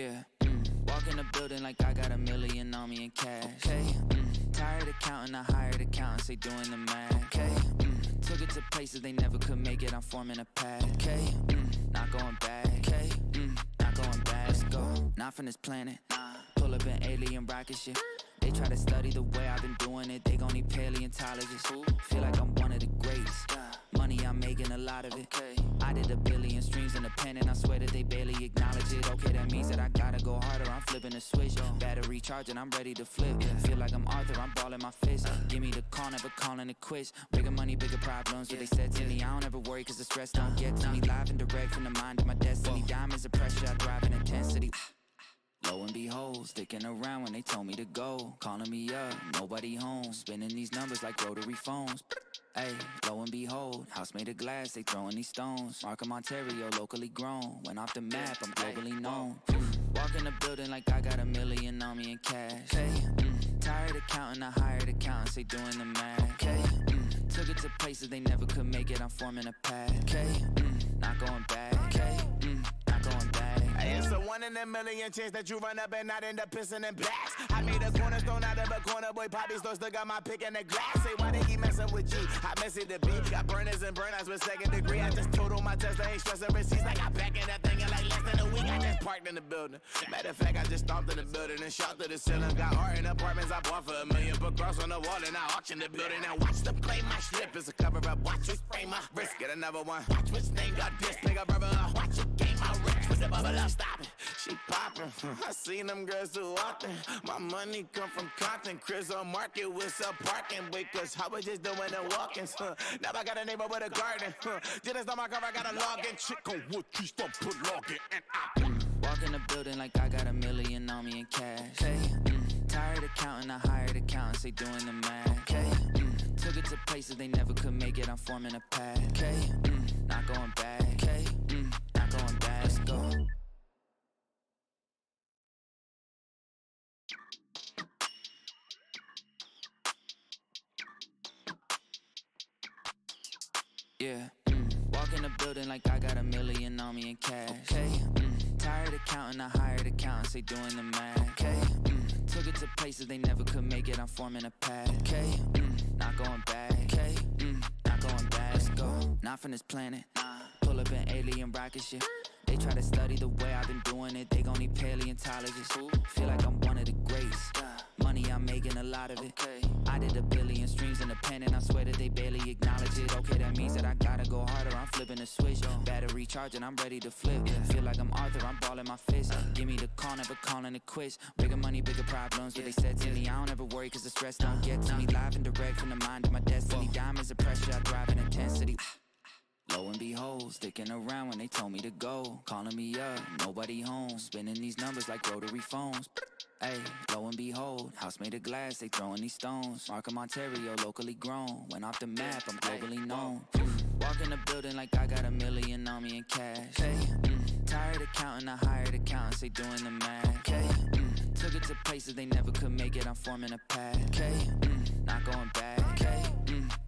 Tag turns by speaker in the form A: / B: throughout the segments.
A: Yeah, walk in the building like I got $1 million on me in cash. Okay, tired of counting, I hired accountants, they doing the math. Okay, took it to places they never could make it, I'm forming a path. Okay, not going back. Okay, not going back. Let's go, not from this planet. Pull up an alien rocket ship. They try to study the way I've been doing it, they gon' need paleontologists. Feel like I'm one of the greats. Money, I'm making a lot of it. I did 1 billion streams independent, I swear that they barely acknowledge it. Okay, that means that I gotta go harder, I'm flipping the switch. Battery charging, I'm ready to flip. Feel like I'm Arthur, I'm balling my fist. Give me the call, never calling it quits. Bigger money, bigger problems, what they said to me. I don't ever worry, cause the stress don't get to me. Live and direct from the mind of my destiny. Diamonds of pressure, I thrive in intensity. Lo and behold, sticking around when they told me to go. Calling me up, nobody home. Spinning these numbers like rotary phones. Hey, lo and behold, house made of glass, they throwing these stones. Markham, Ontario, locally grown. Went off the map, I'm globally known. Walk in the building like I got $1 million on me in cash. Hey, tired of counting, I hired accountants, they doing the math. Okay, took it to places they never could make it, I'm forming a path. Okay, not going back. Okay, not going back.
B: Hey, it's a 1 in a million chance that you run up and not end up pissing in blacks. I made a cornerstone out of a corner, boy, Poppy still got my pick in the glass. Say, why they keep messing with G? I mess it the beat, got burners and burnouts with 2nd degree. I just total my Tesla, ain't stressing receipts. I got back in that thing in like less than a week. I just parked in the building. Matter of fact, I just stomped in the building and shot to the ceiling. Got art in apartments I bought for $1 million. Put cross on the wall and I auctioned the building. Now watch them play my slip, it's a cover up. Watch me spray my wrist, get another one. Watch which name got this, pick up rubber up. Watch it game my wrist with the bubble up, stop it. She poppin', I seen them girls too often. My money come from Compton, Chris on market with some parking. Wait, cause I was just doing the walk-ins. Now I got a neighbor with a garden. Just on my car, I got a login. Chick on wood, trees don't put login. And I
A: walk in the building like I got $1 million on me in cash. Hey, tired of counting, I hired accountants, they doing the math. Okay, took it to places they never could make it, I'm forming a path. Okay, not going back. Okay, not going back. Let's go. Yeah, walk in the building like I got $1 million on me in cash. Hey, tired of counting, I hired accountants, they doing the math. Okay, took it to places they never could make it, I'm forming a path. Okay, not going back. Okay, not going back. Let's go, not from this planet. Pull up an alien rocket ship. They try to study the way I've been doing it, they gon' need paleontologists. Feel like I'm one of the greats. Money, I'm making a lot of it. I did 1 billion streams independent, I swear that they barely acknowledge it. Okay, that means that I gotta go harder, I'm flipping the switch. Battery charging, I'm ready to flip. Feel like I'm Arthur, I'm balling my fist. Give me the call, never calling it quits. Bigger money, bigger problems, what they said to me. I don't ever worry, cause the stress don't get to me. Live and direct from the mind of my destiny. Diamonds of pressure, I thrive in intensity. Lo and behold, sticking around when they told me to go. Calling me up, nobody home. Spinning these numbers like rotary phones. Hey, lo and behold, house made of glass, they throwing these stones. Markham, Ontario, locally grown. Went off the map, I'm globally known. Walk in the building like I got $1 million on me in cash. Hey, tired of counting, I hired accountants, they doing the math. Okay, took it to places they never could make it, I'm forming a path. Okay, not going back. Okay,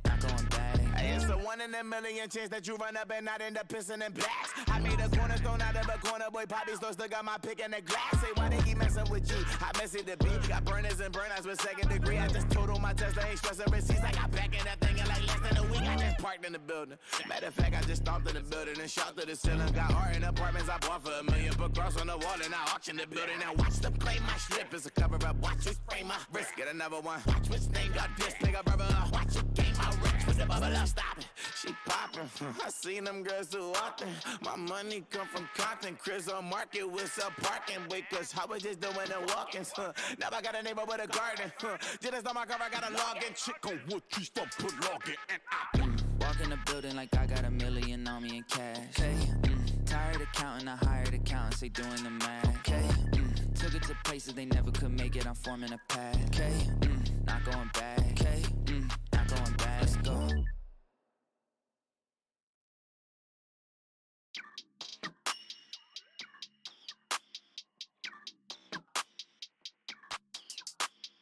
A: not going back.
B: Hey, it's a 1 in a million chance that you run up and not end up pissing in blacks. I made a cornerstone out of a corner, boy, Poppy still got my pick in the glass. Say, why they keep messing with G? I mess it the beat, got burners and burnouts with 2nd degree. I just total my Tesla, ain't stressing receipts. I got back in that thing in like less than a week. I just parked in the building. Matter of fact, I just stomped in the building and shot to the ceiling. Got art in apartments I bought for $1 million. Put cross on the wall and I auctioned the building. Now watch them play my slip, it's a cover up. Watch me spray my wrist, get another one. Watch which name got this, pick up rubber up. Watch it game my wrist with the bubble up, stop it. She poppin', I seen them girls too often. My money come from Compton, Chris on market with some parking. Wait, cause I was just doing the walk-ins. Now I got a neighbor with a garden. Just on my car, I got a login. Chick on wood, trees don't put login. And I
A: walk in the building like I got $1 million on me in cash. Hey, tired of counting, I hired accountants, they doing the math. Okay, took it to places they never could make it, I'm forming a path. Okay, not going back. Okay, not going back. Let's go.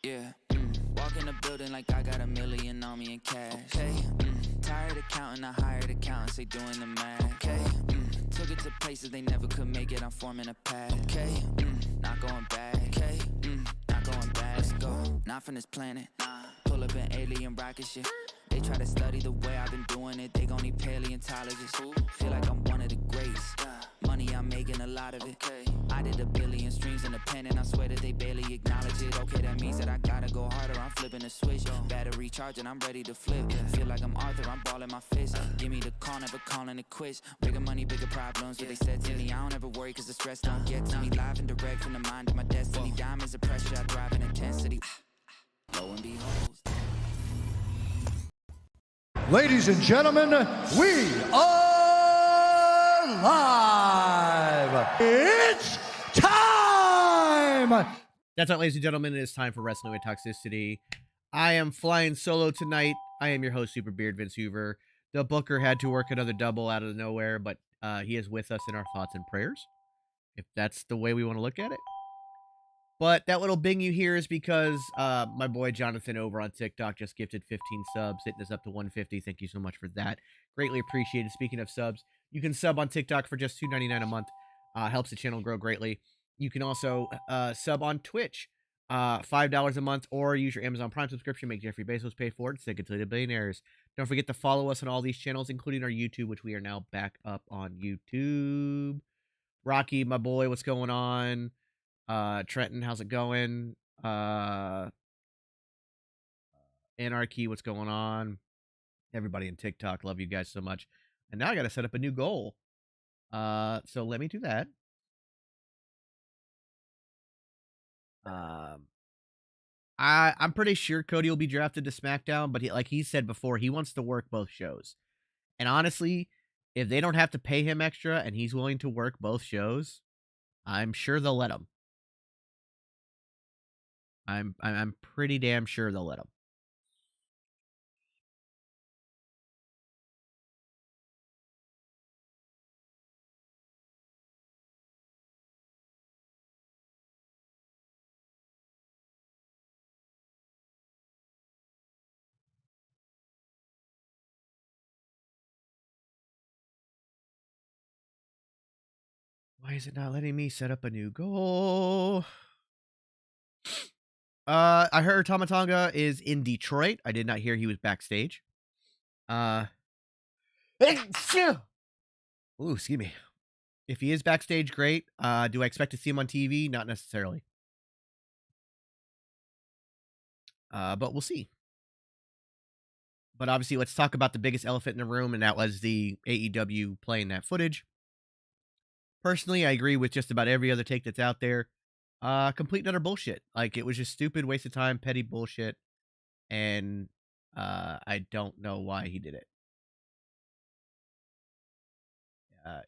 A: Yeah, walk in the building like I got $1 million on me in cash. Hey, tired of counting, I hired accountants, they doing the math. Okay, took it to places they never could make it, I'm forming a path. Okay, not going back. Okay, not going back. Let's go, not from this planet. Pull up an alien rocket ship. They try to study the way I've been doing it. They gon' need paleontologists. Feel like I'm one of the greats. Money, I'm making a lot of it. I did 1 billion streams in the pen, and I swear that they barely acknowledge it. Okay, that means that I gotta go harder. I'm flipping the switch. Battery charging, I'm ready to flip. Feel like I'm Arthur, I'm balling my fist. Give me the call, never calling it quits. Bigger money, bigger problems. What they said to me, I don't ever worry, cause the stress don't get to me. Live and direct from the mind of my destiny. Diamonds of pressure, I thrive in intensity. Lo and behold.
C: Ladies and gentlemen, we are live. It's time.
D: That's right, ladies and gentlemen. It is time for Wrestling with Toxicity. I am flying solo tonight. I am your host, Super Beard Vince Hoover. The Booker had to work another double out of nowhere, but he is with us in our thoughts and prayers, if that's the way we want to look at it. But that little bing you hear is because my boy Jonathan over on TikTok just gifted 15 subs, hitting us up to 150. Thank you so much for that. Greatly appreciated. Speaking of subs, you can sub on TikTok for just $2.99 a month. Helps the channel grow greatly. You can also sub on Twitch, $5 a month, or use your Amazon Prime subscription. Make Jeffrey Bezos pay for it. Stick it to the billionaires. Don't forget to follow us on all these channels, including our YouTube, which we are now back up on YouTube. Rocky, my boy, what's going on? Trenton, how's it going? Anarchy, what's going on? Everybody in TikTok, love you guys so much. And now I got to set up a new goal. So let me do that. I'm pretty sure Cody will be drafted to Smackdown, but like he said before, he wants to work both shows. And honestly, if they don't have to pay him extra and he's willing to work both shows, I'm sure they'll let him. I'm pretty damn sure they'll let him. Why is it not letting me set up a new goal? I heard Tomatonga is in Detroit. I did not hear he was backstage. Ooh, excuse me. If he is backstage, great. Do I expect to see him on TV? Not necessarily. But we'll see. But obviously, let's talk about the biggest elephant in the room, and that was the AEW playing that footage. Personally, I agree with just about every other take that's out there. Complete and utter bullshit. Like, it was just stupid, waste of time, petty bullshit. And I don't know why he did it.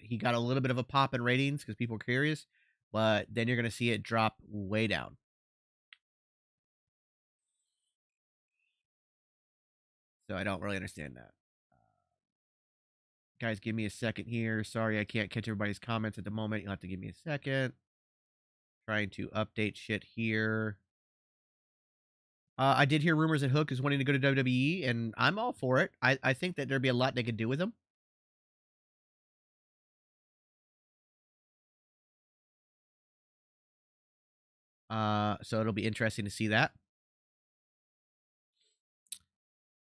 D: He got a little bit of a pop in ratings because people were curious, but then you're going to see it drop way down. So I don't really understand that. Guys, give me a second here. Sorry, I can't catch everybody's comments at the moment. You'll have to give me a second. Trying to update shit here. I did hear rumors that Hook is wanting to go to WWE, and I'm all for it. I think that there'd be a lot they could do with him. So it'll be interesting to see that.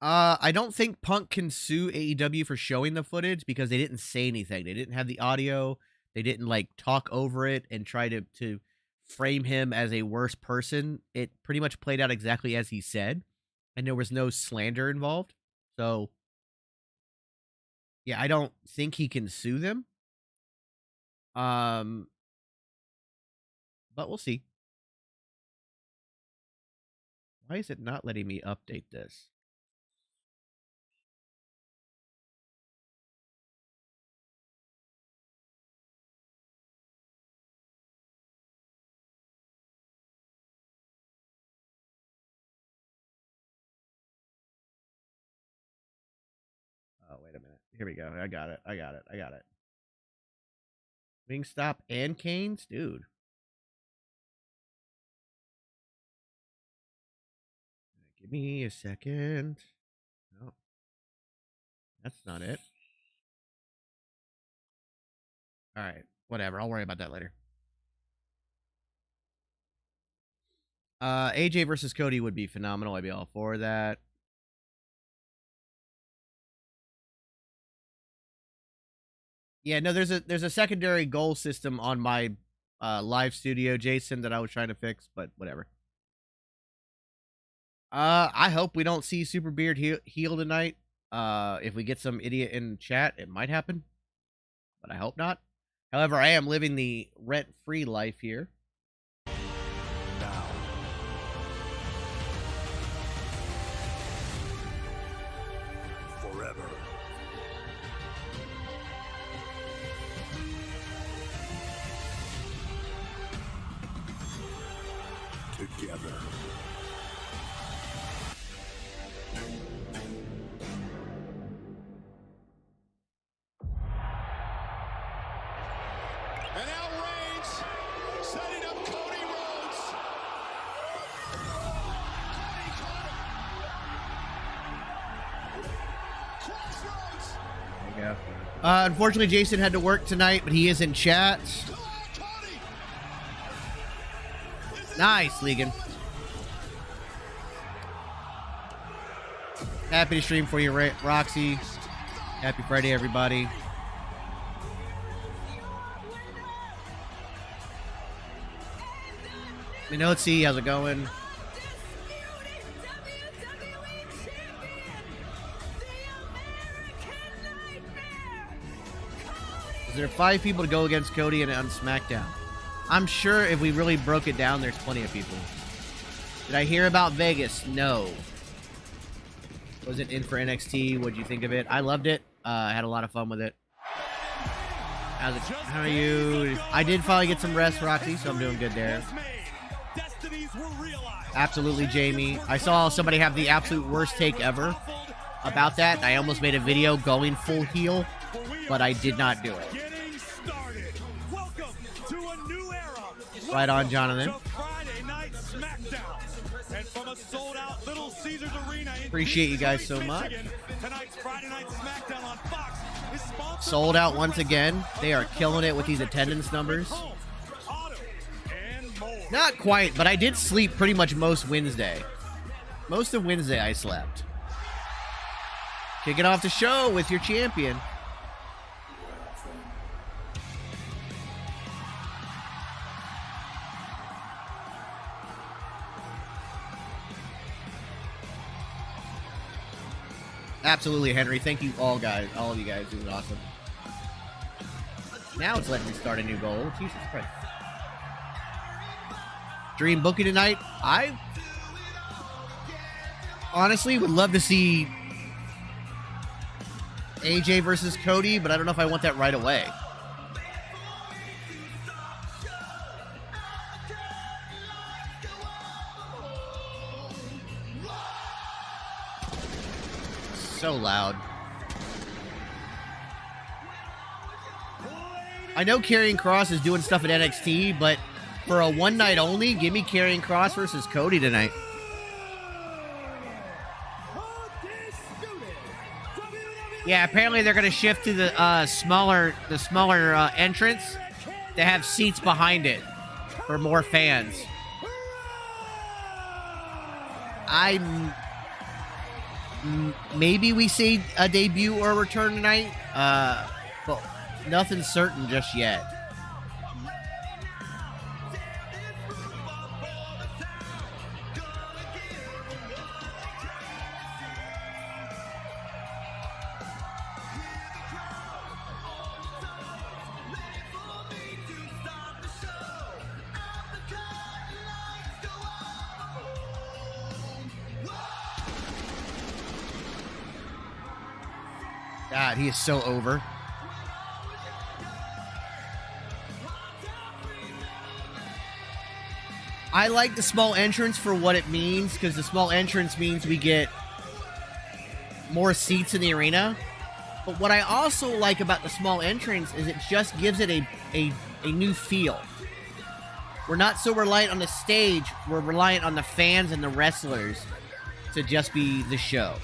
D: I don't think Punk can sue AEW for showing the footage because they didn't say anything. They didn't have the audio. They didn't like talk over it and try to frame him as a worse person. It pretty much played out exactly as he said, and there was no slander involved. So yeah, I don't think he can sue them. But we'll see. Why is it not letting me update this? Oh, wait a minute. Here we go. I got it. Wingstop and Canes? Dude. Give me a second. No. That's not it. Alright. Whatever. I'll worry about that later. AJ versus Cody would be phenomenal. I'd be all for that. Yeah, no, there's a secondary goal system on my live studio, Jason, that I was trying to fix, but whatever. I hope we don't see Super Beard heel tonight. If we get some idiot in chat, it might happen, but I hope not. However, I am living the rent-free life here.
B: Now. Forever. Together.
E: And now Reigns setting up Cody Rhodes. Cody Crossroads.
D: There you go. Unfortunately, Jason had to work tonight, but he is in chat.
E: Come on, Cody.
D: Nice, Legan. Happy to stream for you, Roxy. Happy Friday, everybody. Minotzi, how's it going? Is there 5 people to go against Cody and on Smackdown? I'm sure if we really broke it down, there's plenty of people. Did I hear about Vegas? No. Was it in for NXT? What'd you think of it? I loved it. I had a lot of fun with it. How are you? I did finally get some rest, Roxy, so I'm doing good there. Absolutely, Jamie. I saw somebody have the absolute worst take ever about that, and I almost made a video going full heel, but I did not do it. Right on, Jonathan.
E: Friday Night Smackdown. And from a sold-out Little Caesars Arena in
D: Appreciate you guys so much.
E: tonight's Friday Night Smackdown on Fox is sponsored
D: Sold out once again. They are killing it with these attendance numbers.
E: Home, Auto, and more.
D: Not quite, but I did sleep pretty much most Wednesday. Most of Wednesday I slept. Kicking off the show with your champion. Absolutely, Henry. Thank you all guys. All of you guys. It was awesome. Now it's letting me start a new goal. Jesus Christ. Dream booking tonight. I honestly would love to see AJ versus Cody, but I don't know if I want that right away. So loud. I know Karrion Kross is doing stuff at NXT, but for a one night only, give me Karrion Kross versus Cody tonight. Yeah, apparently they're going to shift to the smaller entrance to have seats behind it for more fans. Maybe we see a debut or a return tonight, but nothing's certain just yet. God, he is so over. I like the small entrance for what it means, because the small entrance means we get more seats in the arena. But what I also like about the small entrance is it just gives it a new feel. We're not so reliant on the stage, we're reliant on the fans and the wrestlers to just be the show.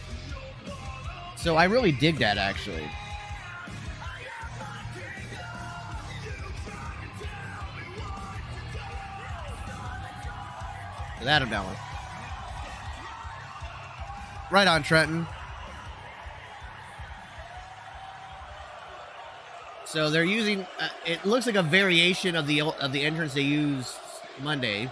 D: So I really dig that, actually. Adam Dallas. Right on, Trenton. So they're using. It looks like a variation of the entrance they used Monday.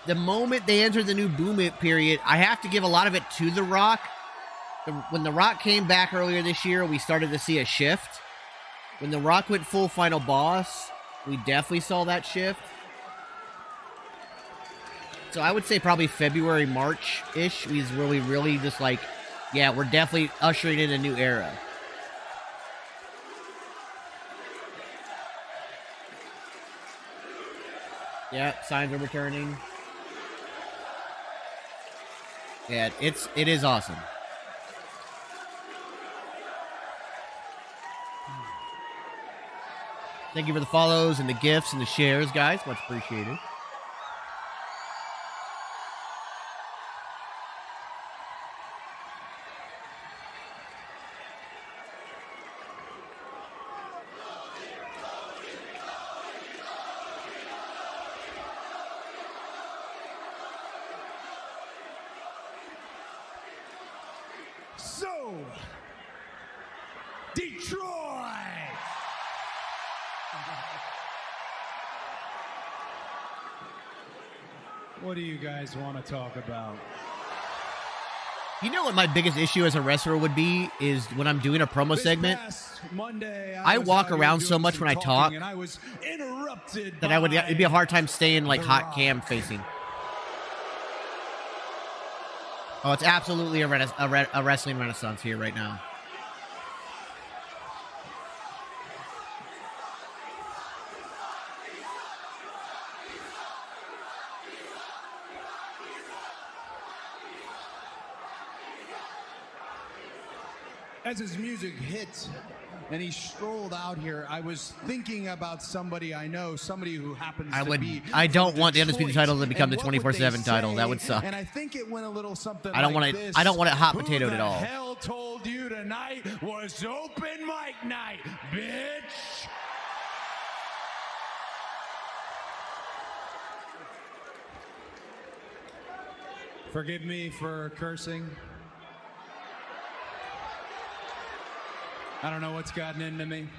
D: The moment they entered the new Boom It period, I have to give a lot of it to The Rock. When The Rock came back earlier this year, we started to see a shift. When The Rock went full Final Boss, we definitely saw that shift. So I would say probably February, March-ish is where we really just like, yeah, we're definitely ushering in a new era. Yeah, signs are returning. Yeah, it is awesome. Thank you for the follows and the gifts and the shares, guys. Much appreciated.
E: So, Detroit! What do you guys want to talk about?
D: You know what my biggest issue as a wrestler would be is when I'm doing a promo segment.
E: Monday,
D: I walk around so much when I talk
E: and I was interrupted
D: that it'd be a hard time staying like hot cam facing. Oh, it's absolutely a wrestling renaissance here right now.
E: As his music hit and he strolled out here, I was thinking about somebody I know, somebody who happens to be.
D: I don't want the
E: Detroit,
D: Undisputed title to become the
E: and what would
D: 24/7
E: they
D: title.
E: say?
D: That would suck.
E: And I think it went a little something
D: I don't
E: like
D: want it.
E: this.
D: I don't want it hot
E: Who
D: potatoed
E: the
D: at all.
E: hell told you tonight was open mic night, bitch? Forgive me for cursing. I don't know what's gotten into me.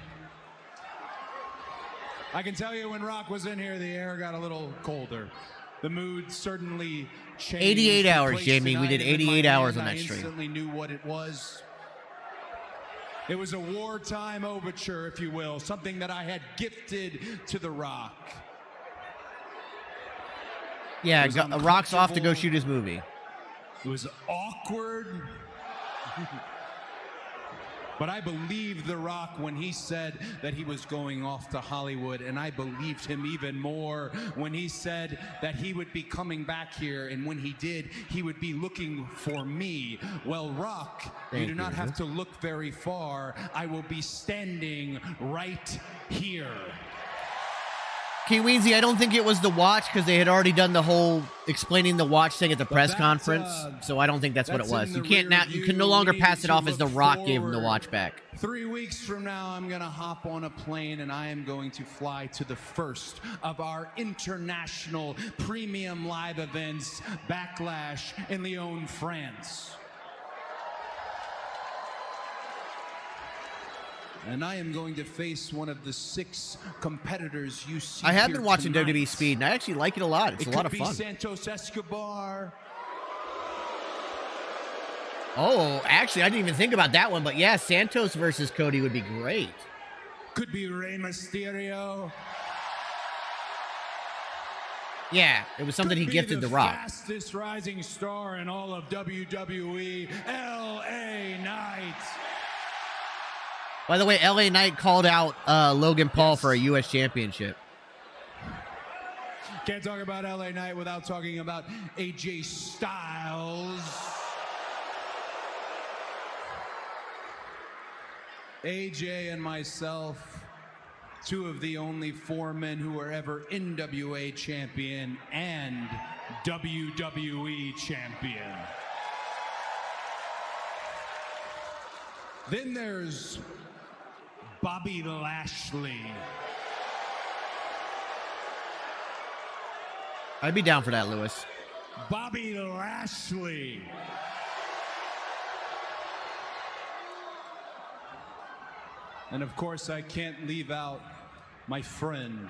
E: I can tell you when Rock was in here, the air got a little colder. The mood certainly changed.
D: 88 hours,
E: Place
D: Jamie. We
E: tonight,
D: did
E: and in
D: 88
E: my
D: hours
E: hand,
D: on that
E: I
D: stream.
E: instantly knew what it was. It was a wartime overture, if you will, something that I had gifted to The Rock.
D: Yeah,
E: It was
D: Rock's off to go
E: uncomfortable.
D: shoot his movie.
E: It was awkward. But I believed The Rock when he said that he was going off to Hollywood, and I believed him even more when he said that he would be coming back here, and when he did, he would be looking for me. Well, Rock, you do not have to look very far. I will be standing right here.
D: Kiweezy, I don't think it was the watch because they had already done the whole explaining the watch thing at the press conference. So I don't think that's what it was. You can't now. You can no longer pass it off as The Rock gave him the watch back.
E: 3 weeks from now, I'm going to hop on a plane and I am going to fly to the first of our international premium live events, Backlash in Lyon, France. And I am going to face one of the 6 competitors you see.
D: I have
E: here
D: been watching
E: tonight.
D: WWE Speed, and I actually like it a lot. It's a lot of
E: It
D: fun.
E: could be Santos Escobar.
D: Oh, actually, I didn't even think about that one. But yeah, Santos versus Cody would be great.
E: Could be Rey Mysterio.
D: Yeah, it was something he
E: Could be
D: gifted The Rock.
E: Fastest rising star in all of WWE, LA Knight.
D: By the way, LA Knight called out Logan Paul for a U.S. championship.
E: Can't talk about LA Knight without talking about AJ Styles. AJ and myself, 2 of the only 4 men who were ever NWA champion and WWE champion. Then there's Bobby Lashley.
D: I'd be down for that, Lewis.
E: Bobby Lashley. And of course, I can't leave out my friend,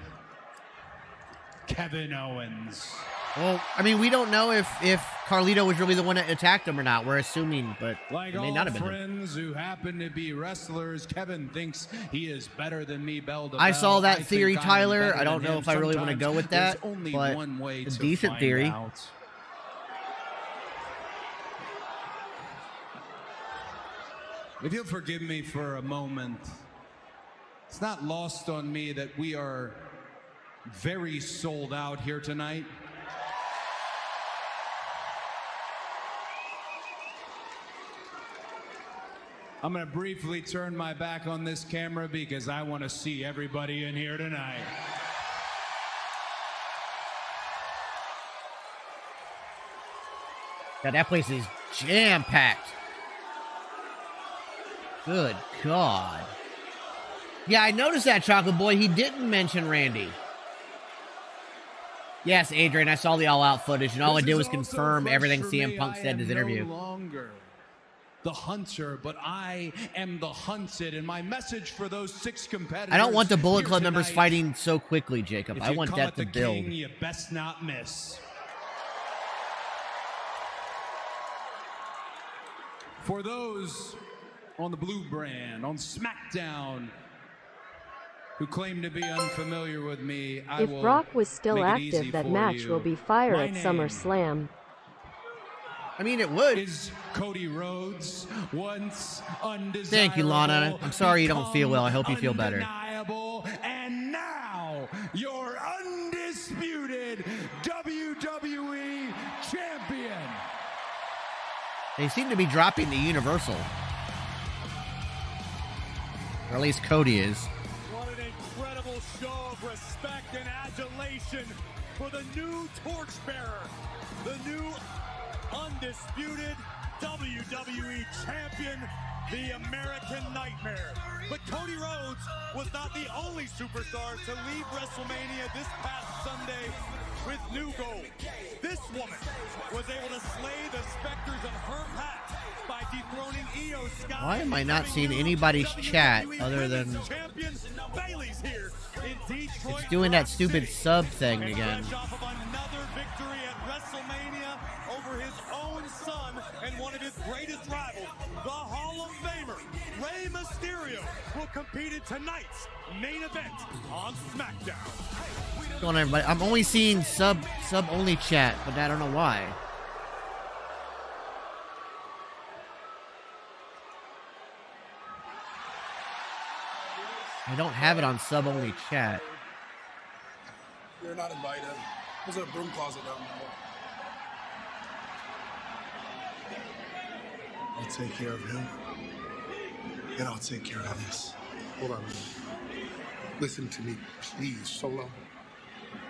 E: Kevin Owens.
D: Well, I mean, we don't know if Carlito was really the one that attacked him or not. We're assuming, but
E: Like
D: it may
E: all
D: not have been him.
E: friends who happen to be wrestlers, Kevin thinks he is better than me, bell to
D: I
E: bell.
D: saw that
E: think
D: theory,
E: I am
D: Tyler.
E: better
D: I don't
E: than
D: know
E: him.
D: if I really want to go with that,
E: Sometimes there's only
D: but
E: one way
D: a
E: to
D: decent
E: find
D: theory.
E: out. If you'll forgive me for a moment, it's not lost on me that we are very sold out here tonight. I'm going to briefly turn my back on this camera because I want to see everybody in here tonight.
D: God, that place is jam-packed. Good God. Yeah, I noticed that, Chocolate Boy. He didn't mention Randy. Yes, Adrian, I saw the all-out footage, and all I did was confirm everything CM Punk said in his interview.
E: No longer the hunter, but I am the hunted, and my message for those 6 competitors.
D: I don't want the Bullet
E: here
D: Club members
E: tonight,
D: fighting so quickly, Jacob.
E: if
D: I
E: you
D: want
E: come
D: that
E: at
D: to
E: the
D: build.
E: king, you best not miss. For those on the blue brand, on Smackdown, who claim to be unfamiliar with me, I
F: If
E: will
F: Brock was still
E: make it easy
F: active, that
E: for
F: match
E: you.
F: will be fire
E: My
F: at
E: name
F: SummerSlam.
D: I mean, it would.
E: Is Cody Rhodes, once undesirable.
D: Thank you, Lana. I'm sorry you don't feel well. I hope you feel better.
E: Undeniable, and now your undisputed WWE champion.
D: They seem to be dropping the Universal. Or at least Cody is.
G: What an incredible show of respect and adulation for the new torchbearer, the new undisputed WWE champion, the American Nightmare. But Cody Rhodes was not the only superstar to leave WrestleMania this past Sunday with new gold. This woman was able to slay the specters of her past by dethroning Io Sky.
D: Why am I not seeing anybody's chat other than...
G: Champion Bayley's here in Detroit.
D: It's doing that stupid sub thing
G: And
D: again.
G: fresh off of another victory at WrestleMania over his own son and one of his greatest rivals, the Hall of Famer, Rey Mysterio, will compete in tonight's main event on Smackdown.
D: What's going on, everybody? I'm only seeing sub only chat, but I don't know why. I don't have it on sub only chat.
H: You're not invited. There's a broom closet down there. I'll take care of him. And I'll take care of this. Hold on a minute. Listen to me, please, Solo.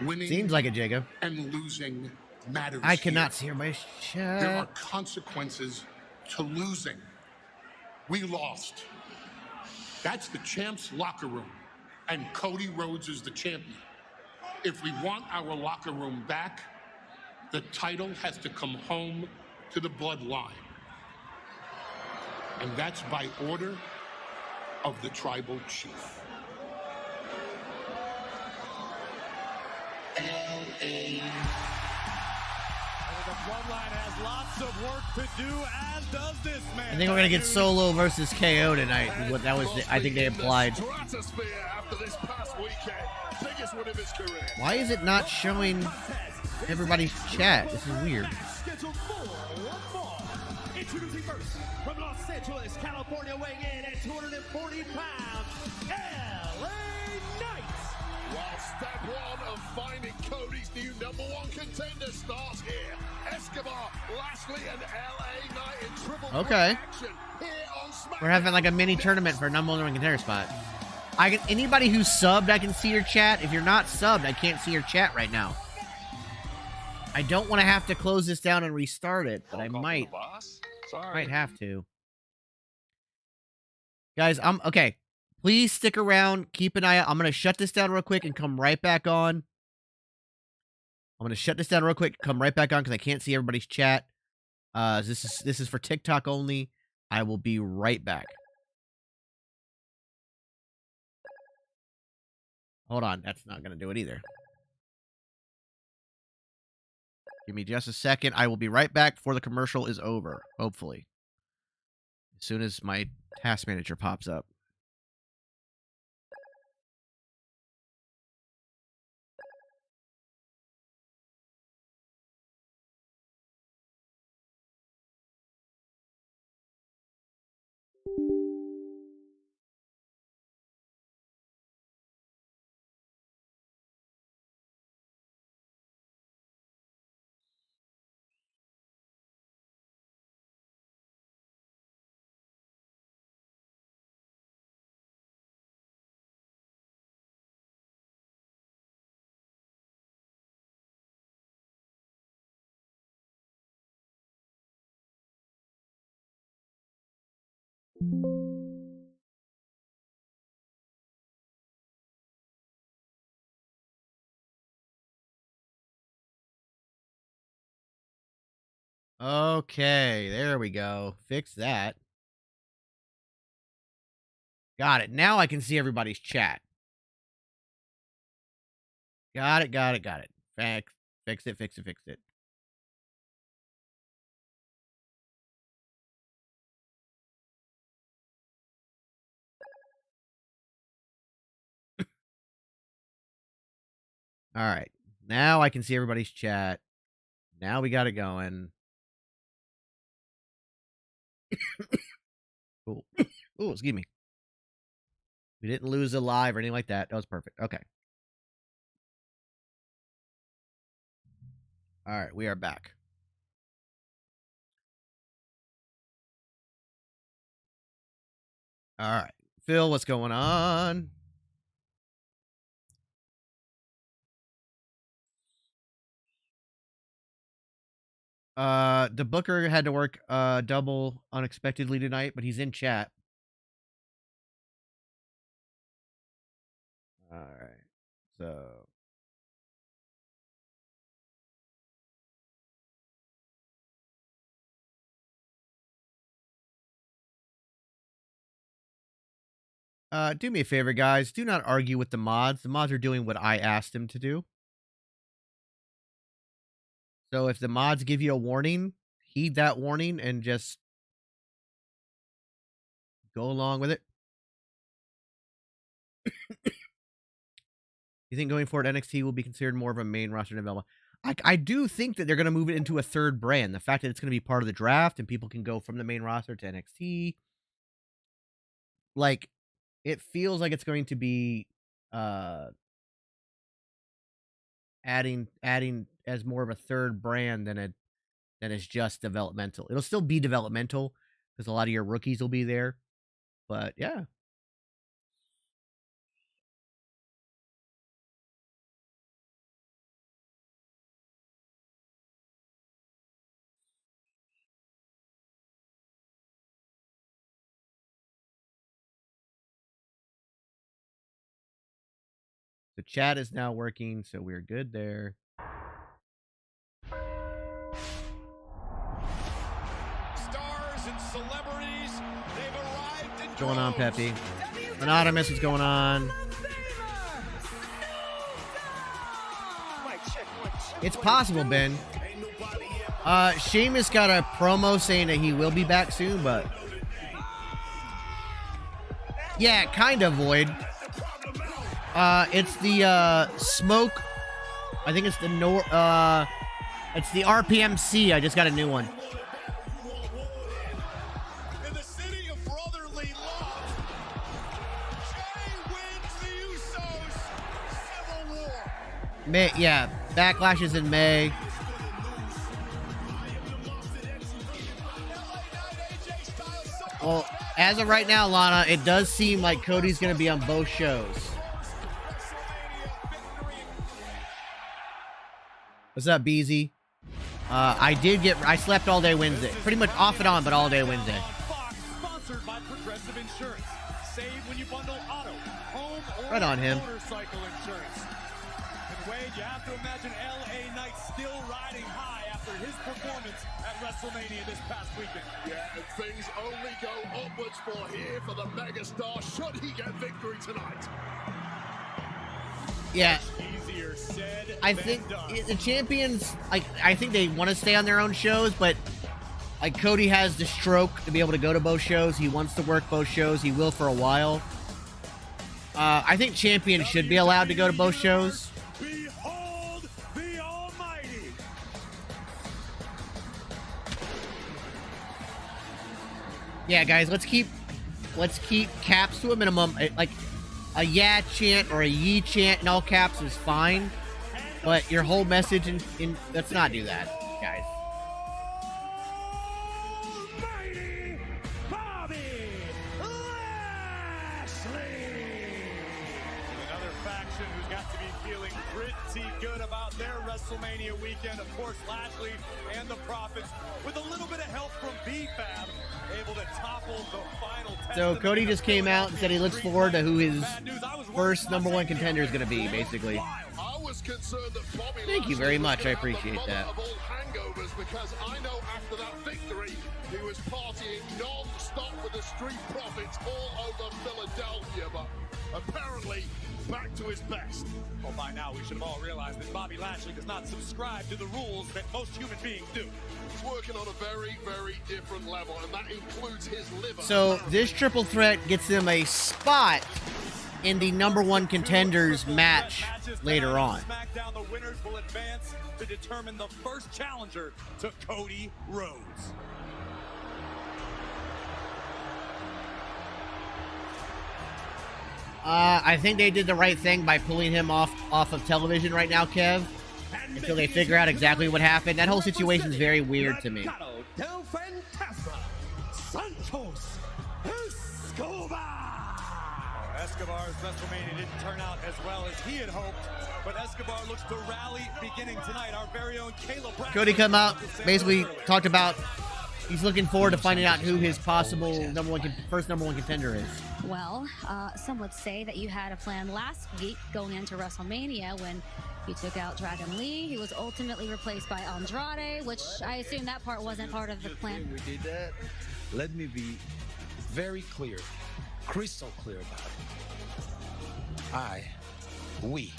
H: Winning
D: Seems like it, Jacob.
H: and losing matters.
D: I cannot
H: here.
D: see everybody's
H: There are
D: chat.
H: consequences to losing. We lost. That's the champ's locker room. And Cody Rhodes is the champion. If we want our locker room back, the title has to come home to the bloodline. And that's by order of the tribal chief.
G: The bloodline has lots of work to do, as does this man.
D: I think we're gonna get Solo versus KO tonight. What that was, I think they implied. Why is it not showing everybody's chat? This is weird.
G: Scheduled for one fall. Introducing first, from Los Angeles, California, weighing in at 240 pounds, LA Knight.
I: While step one of finding Cody's new #1 contender starts here. Escobar, Lashley, and LA Knight in triple threat
D: Okay.
I: action here on SmackDown.
D: We're having like a mini tournament for #1 contender spot. Anybody who's subbed, I can see your chat. If you're not subbed, I can't see your chat right now. I don't want to have to close this down and restart it, but I might have to. Guys, okay. Please stick around. Keep an eye out. I'm going to shut this down real quick and come right back on. I'm gonna shut this down real quick. Come right back on because I can't see everybody's chat. This is for TikTok only. I will be right back. Hold on, that's not gonna do it either. Give me just a second. I will be right back before the commercial is over. Hopefully, as soon as my task manager pops up. Okay, there we go. Fix that. Got it. Now I can see everybody's chat. Got it. Fix it. All right. Now I can see everybody's chat. Now we got it going. Cool. Oh, excuse me. We didn't lose a live or anything like that. That was perfect. Okay. All right, we are back. All right. Phil, what's going on? The Booker had to work double unexpectedly tonight, but he's in chat. All right. So do me a favor, guys. Do not argue with the mods. The mods are doing what I asked them to do. So if the mods give you a warning, heed that warning and just go along with it. You think going forward, NXT will be considered more of a main roster development? I do think that they're going to move it into a third brand. The fact that it's going to be part of the draft and people can go from the main roster to NXT. Like, it feels like it's going to be adding as more of a third brand than it's just developmental. It'll still be developmental because a lot of your rookies will be there. But yeah. The chat is now working, so we're good there.
G: Stars and celebrities, they've arrived in
D: What's going on, Peppy? Anonymous, what's going on? It's possible, Ben. Sheamus got a promo saying that he will be back soon, but yeah, kind of, Void. It's the smoke. I think it's the it's the RPMC. I just got a new one.
G: In the city of brotherly love, Jay wins the Usos Civil War.
D: May, yeah, Backlash is in May. Well, as of right now, Lana, it does seem like Cody's going to be on both shows. What's up, Beezy? I slept all day Wednesday. Pretty much off and on, but all day Wednesday.
G: Sponsored by Progressive Insurance. Save when you bundle auto, home, or
D: Right on him.
G: motorcycle insurance. Wade, you have to imagine LA Knight still riding high after his performance at WrestleMania this past weekend.
I: Yeah, and things only go upwards for the megastar should he get victory tonight.
D: Yeah.
G: Easier said
D: I
G: than
D: think
G: done.
D: the champions, I think they want to stay on their own shows, but like Cody has the stroke to be able to go to both shows. He wants to work both shows. He will for a while. I think champions should be allowed to go to both shows.
G: Behold the Almighty.
D: Yeah, guys, let's keep caps to a minimum. Like a yeah chant or a ye chant in all caps is fine, but your whole message in let's not do that, guys.
G: Almighty Bobby Lashley. Another faction who's got to be feeling pretty good about their WrestleMania weekend. Of course, Lashley and the Profits, with a little bit of help from B-Fab, able to topple the final.
D: So Cody just came out and said he looks forward to who his first #1 contender is going to be, basically.
I: I was concerned that Bobby
D: Thank you very much. I appreciate that.
I: Of all hangovers, because I know after that victory he was partying non-stop with the Street Profits all over Philadelphia, but apparently back to his best.
G: Well, by now we should have all realized that Bobby Lashley does not subscribe to the rules that most human beings do.
I: He's working on a very, very different level, and that includes his liver.
D: So this triple threat gets them a spot in the #1 contenders match later on.
G: Smackdown, the winners will advance to determine the first challenger to Cody Rhodes.
D: I think they did the right thing by pulling him off of television right now, Kev, until they figure out exactly what happened. That whole situation is very weird to me.
G: Escobar's WrestleMania didn't turn out as well as he had hoped, but Escobar looks to rally beginning tonight. Our very own Caleb Braxton.
D: Cody come out, basically talked about he's looking forward to finding out who his possible first #1 contender is.
F: Well, some would say that you had a plan last week going into WrestleMania when you took out Dragon Lee. He was ultimately replaced by Andrade, which I assume that part wasn't part of the plan.
J: We did that. Let me be very clear, crystal clear about it. We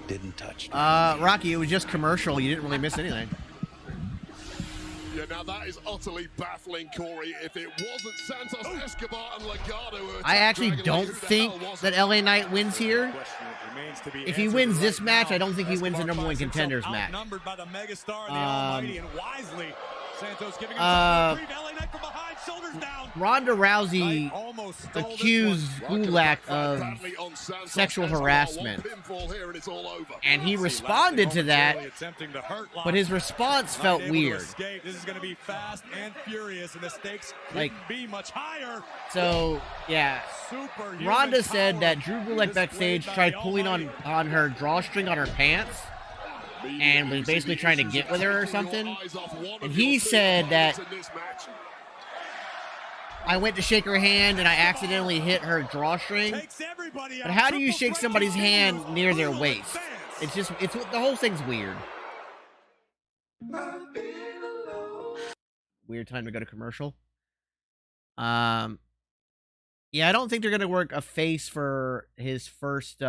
J: didn't touch.
D: Rocky, it was just commercial. You didn't really miss anything.
I: Yeah, now that is utterly baffling, Corey. If it wasn't Santos Escobar and Legado,
D: I actually don't think that LA Knight wins here. If he wins this match, I don't think he wins the #1 contenders match.
G: Outnumbered by the megastar and the Almighty, and wisely, Santos giving himself a reprieve. LA Knight from behind, shoulders down.
D: Ronda Rousey accused Gulak of sexual harassment, and he responded to that, but his response felt weird.
G: This is going to be fast and furious, and the stakes couldn't be much higher.
D: So, yeah, Ronda said that Drew Gulak backstage tried pulling on her drawstring on her pants and was basically trying to get with her or something. And he said that I went to shake her hand and I accidentally hit her drawstring. But how do you shake somebody's hand near their waist? It's the whole thing's weird. Weird time to go to commercial. Yeah, I don't think they're gonna work a face for his first.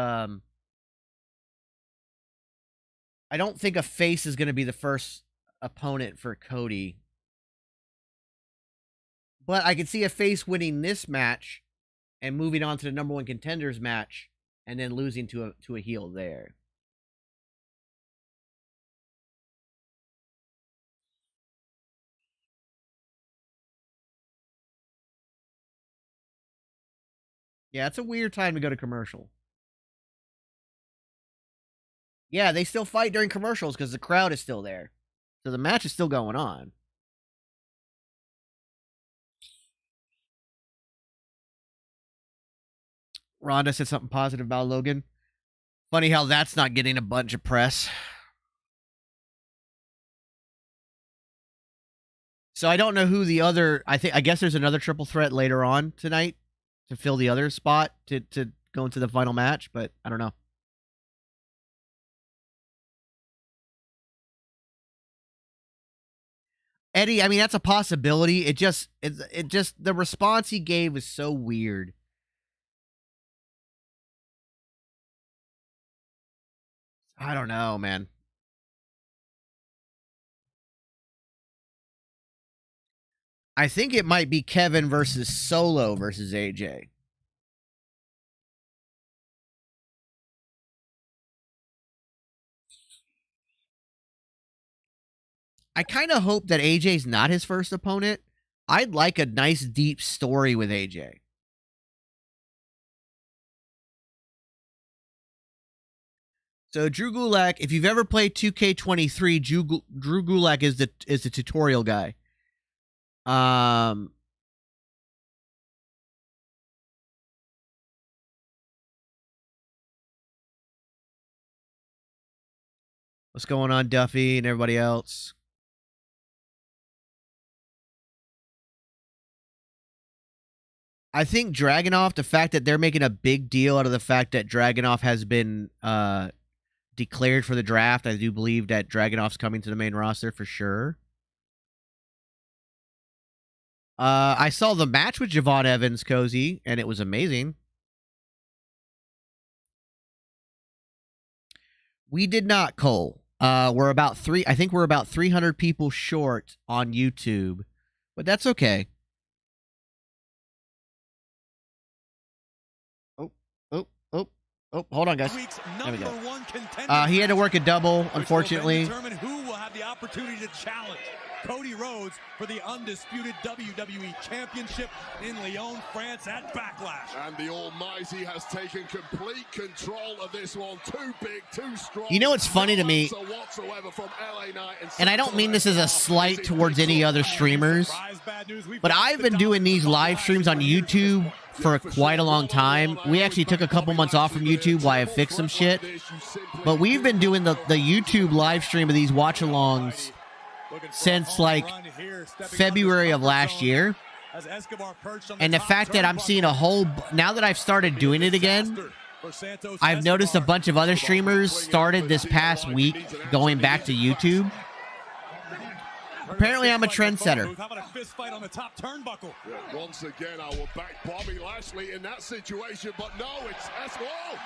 D: I don't think a face is gonna be the first opponent for Cody. But I could see a face winning this match and moving on to the #1 contenders match, and then losing to a heel there. Yeah, it's a weird time to go to commercial. Yeah, they still fight during commercials because the crowd is still there. So the match is still going on. Ronda said something positive about Logan. Funny how that's not getting a bunch of press. So I don't know who the other... I guess there's another triple threat later on tonight to fill the other spot to go into the final match, but I don't know. Eddie, I mean, that's a possibility. It just the response he gave was so weird. I don't know, man. I think it might be Kevin versus Solo versus AJ. I kind of hope that AJ's not his first opponent. I'd like a nice deep story with AJ. So Drew Gulak, if you've ever played 2K23, Drew Gulak is the tutorial guy. What's going on, Duffy and everybody else? I think Dragunov, the fact that they're making a big deal out of the fact that Dragunov has been declared for the draft, I do believe that Dragunov's coming to the main roster for sure. I saw the match with Javon Evans, Cozy, and it was amazing. We did not, Cole. We're about I think we're about 300 people short on YouTube, but that's okay. Oh, hold on, guys. There we go. He had to work a double, unfortunately.
G: Determine who will have the opportunity to challenge Cody Rhodes for the undisputed WWE Championship in Lyon, France at Backlash.
I: And the Almighty has taken complete control of this one. Too big, too strong.
D: You know what's funny to me? And I don't mean this as a slight towards any other streamers, but I've been doing these live streams on YouTube for quite a long time. We actually took a couple months off from YouTube while I fixed some shit. But we've been doing the YouTube live stream of these watch-alongs since like February of last year. And the fact that I'm seeing now that I've started doing it again, I've noticed a bunch of other streamers started this past week going back to YouTube. Apparently, I'm a trendsetter.
G: How about a fist fight on the top turnbuckle?
I: Once again, I will back Bobby Lashley in that situation, but no, it's wow.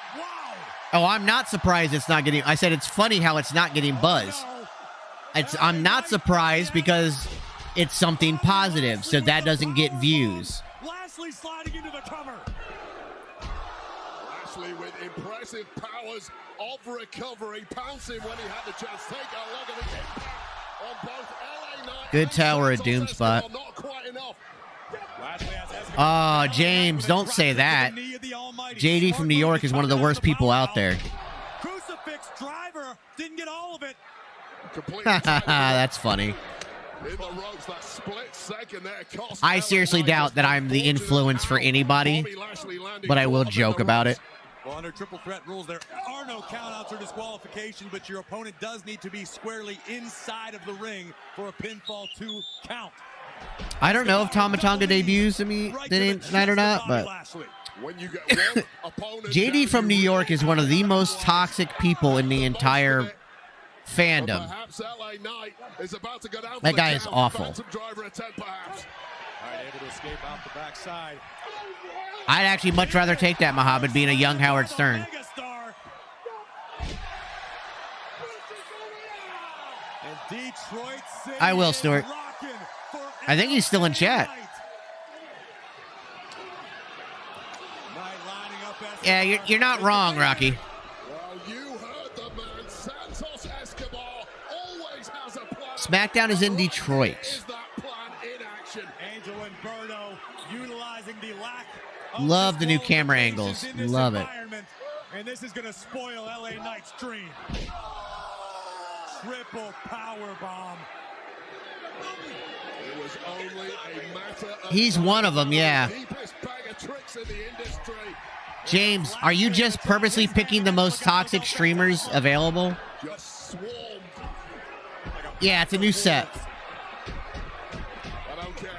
D: Oh, I'm not surprised it's not getting. I said it's funny how it's not getting buzz. I'm not surprised because it's something positive, so that doesn't get views.
G: Lashley sliding into the cover.
I: Lashley with impressive powers of recovery, pouncing when he had the chance. Take a look at the impact on both LA Knight.
D: Good Tower of Doom spot. Oh, James, don't say that. JD from New York is one of the worst people out there.
G: Crucifix driver didn't get all of it.
D: That's funny. I seriously doubt that I'm the influence for anybody, but I will joke about it.
G: Well, under triple threat rules, there are no countouts or disqualification, but your opponent does need to be squarely inside of the ring for a pinfall 2 count.
D: I don't know if Tama Tonga debuts tonight or not, but JD from New York is one of the most toxic people in the entire fandom. That guy is awful. I'd actually much rather take that, Muhammad, being a young Howard Stern. I will, Stuart. I think he's still in chat. Yeah, you're not wrong, Rocky. Smackdown is in Detroit. Love the new camera angles. Love it.
G: And this is going to spoil LA Knight's dream. Triple power bomb.
D: He's one of them, yeah. James, are you just purposely picking the most toxic streamers available? Yeah, it's a new set.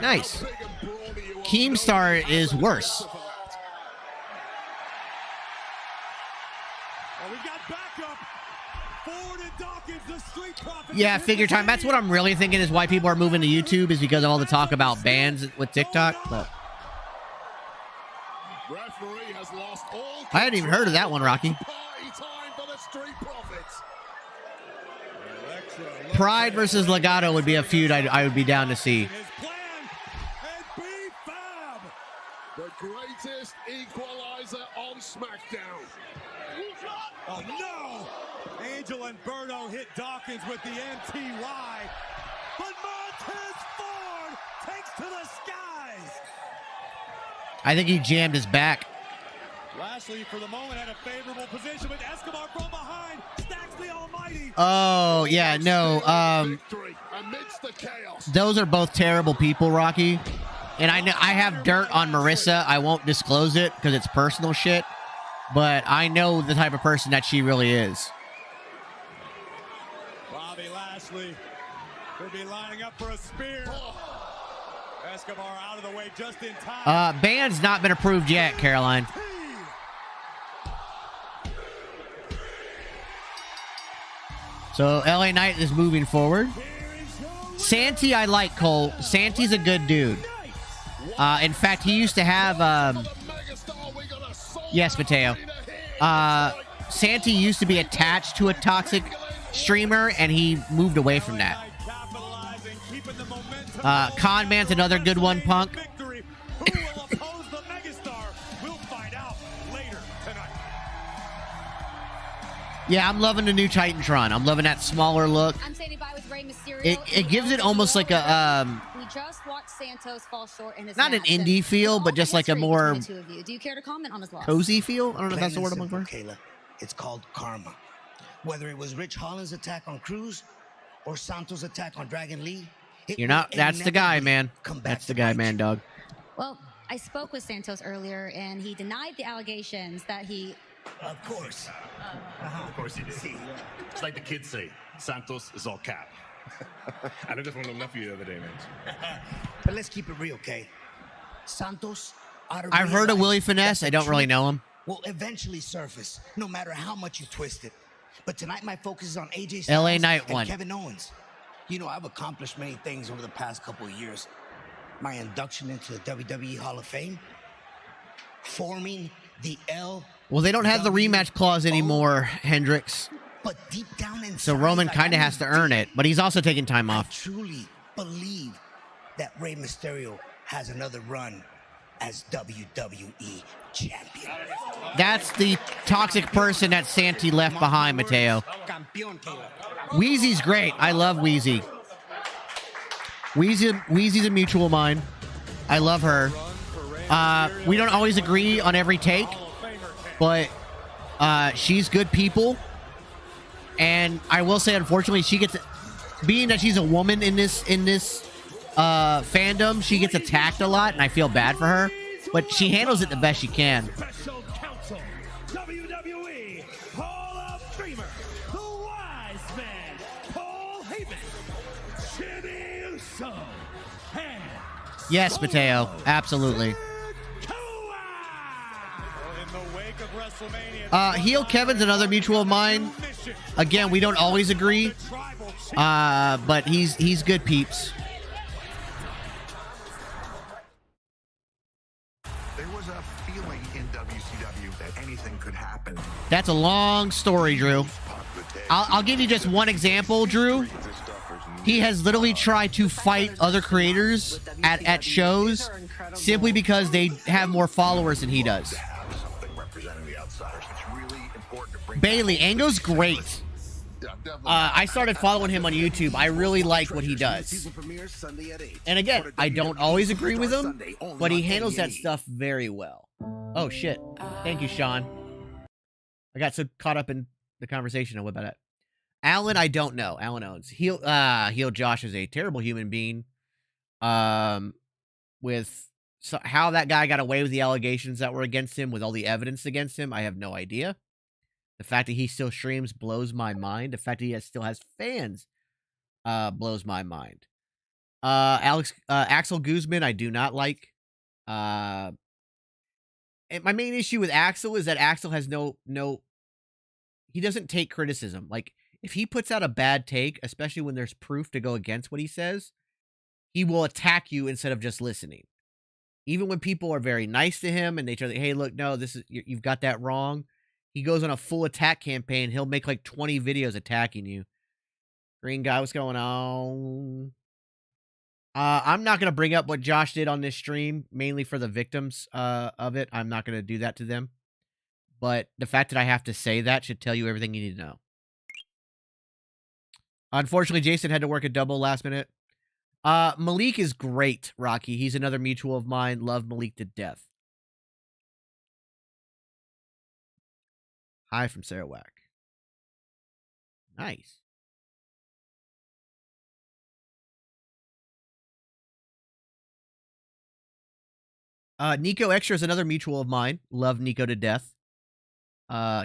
D: Nice. Keemstar is worse.
G: Oh, we've got backup.
D: Yeah, figure time. That's what I'm really thinking is why people are moving to YouTube is because of all the talk about bans with TikTok. But I hadn't even heard of that one, Rocky. Pride versus Legato would be a feud I would be down to see.
I: The greatest equalizer on Smackdown.
G: Oh no! Angel and Berto hit Dawkins with the MTY, but Montez Ford takes to the skies.
D: I think he jammed his back.
G: Lashley, for the moment, had a favorable position, but Escobar from behind stacks the almighty.
D: Oh, yeah, no. Those are both terrible people, Rocky. And I know I have dirt on Marissa. I won't disclose it because it's personal shit. But I know the type of person that she really is.
G: Bobby Lashley could be lining up for a spear. Escobar out of the way just in time.
D: Ban's not been approved yet, Caroline. So LA Knight is moving forward. Santy, I like Cole. Santy's a good dude. In fact, he used to have yes, Mateo. Santy used to be attached to a toxic streamer, and he moved away from that. Con Man's another good one, Punk. Yeah, I'm loving the new Titantron. I'm loving that smaller look.
F: I'm saying goodbye with Rey Mysterio.
D: It gives it almost like a
F: we just watched Santos fall short in his
D: not an
F: match,
D: indie
F: and
D: feel, but just like a more
F: between the two of you. Do you care to comment on his loss?
D: cozy feel? I don't know if that's the word I'm looking for.
K: Kayla, it's called karma. Whether it was Rich Holland's attack on Cruz or Santos' attack on Dragon Lee,
D: You're not. That's the guy, man. That's the guy, man, dog.
F: Well, I spoke with Santos earlier, and he denied the allegations that he.
K: Of course.
L: Of course he did. It's like the kids say, Santos is all cap. I learned this from my nephew the other day, man.
K: But let's keep it real, okay? Santos.
D: I've heard of Willie Finesse. I don't really know him.
K: Will eventually surface, no matter how much you twist it. But tonight, my focus is on AJ Styles
D: LA Knight
K: and
D: won.
K: Kevin Owens. You know, I've accomplished many things over the past couple of years. My induction into the WWE Hall of Fame, forming the L.
D: Well, they don't have the rematch clause anymore, Hendricks.
K: But deep down inside,
D: So Roman kind of has to earn it, but he's also taking time
K: I
D: off.
K: truly believe that Rey Mysterio has another run as WWE champion.
D: That's the toxic person that Santy left behind, Mateo. Wheezy's great. I love Wheezy. Wheezy's a mutual mine. I love her. We don't always agree on every take, but she's good people. And I will say, unfortunately, she gets, being that she's a woman in this fandom, she gets attacked a lot, and I feel bad for her. But she handles it the best she can.
G: Special counsel, WWE Hall of Famer, the Wise Man, Paul Heyman, Jimmy Uso, and
D: Yes, Mateo. Absolutely.
G: in the wake of WrestleMania.
D: Heel Kevin's another mutual of mine. Again, we don't always agree, but he's good peeps.
M: There was a feeling in WCW that anything could happen.
D: That's a long story, Drew. I'll give you just one example, Drew. He has literally tried to fight other creators at shows simply because they have more followers than he does. Bailey, Ango's great. I started following him on YouTube. I really like what he does. And again, I don't always agree with him, but he handles that stuff very well. Oh, shit. Thank you, Sean. I got so caught up in the conversation. What about it? Alan, I don't know. Alan Owens. Heel Josh is a terrible human being. With how that guy got away with the allegations that were against him, with all the evidence against him, I have no idea. The fact that he still streams blows my mind. The fact that he still has fans blows my mind. Axel Guzman, I do not like. And my main issue with Axel is that Axel has no. He doesn't take criticism. Like, if he puts out a bad take, especially when there's proof to go against what he says, he will attack you instead of just listening. Even when people are very nice to him and they try to, hey, look, no, this is, you've got that wrong. He goes on a full attack campaign. He'll make like 20 videos attacking you. Green guy, what's going on? I'm not going to bring up what Josh did on this stream, mainly for the victims of it. I'm not going to do that to them. But the fact that I have to say that should tell you everything you need to know. Unfortunately, Jason had to work a double last minute. Malik is great, Rocky. He's another mutual of mine. Love Malik to death. Hi from Sarawak. Nice. Nico Extra is another mutual of mine. Love Nico to death.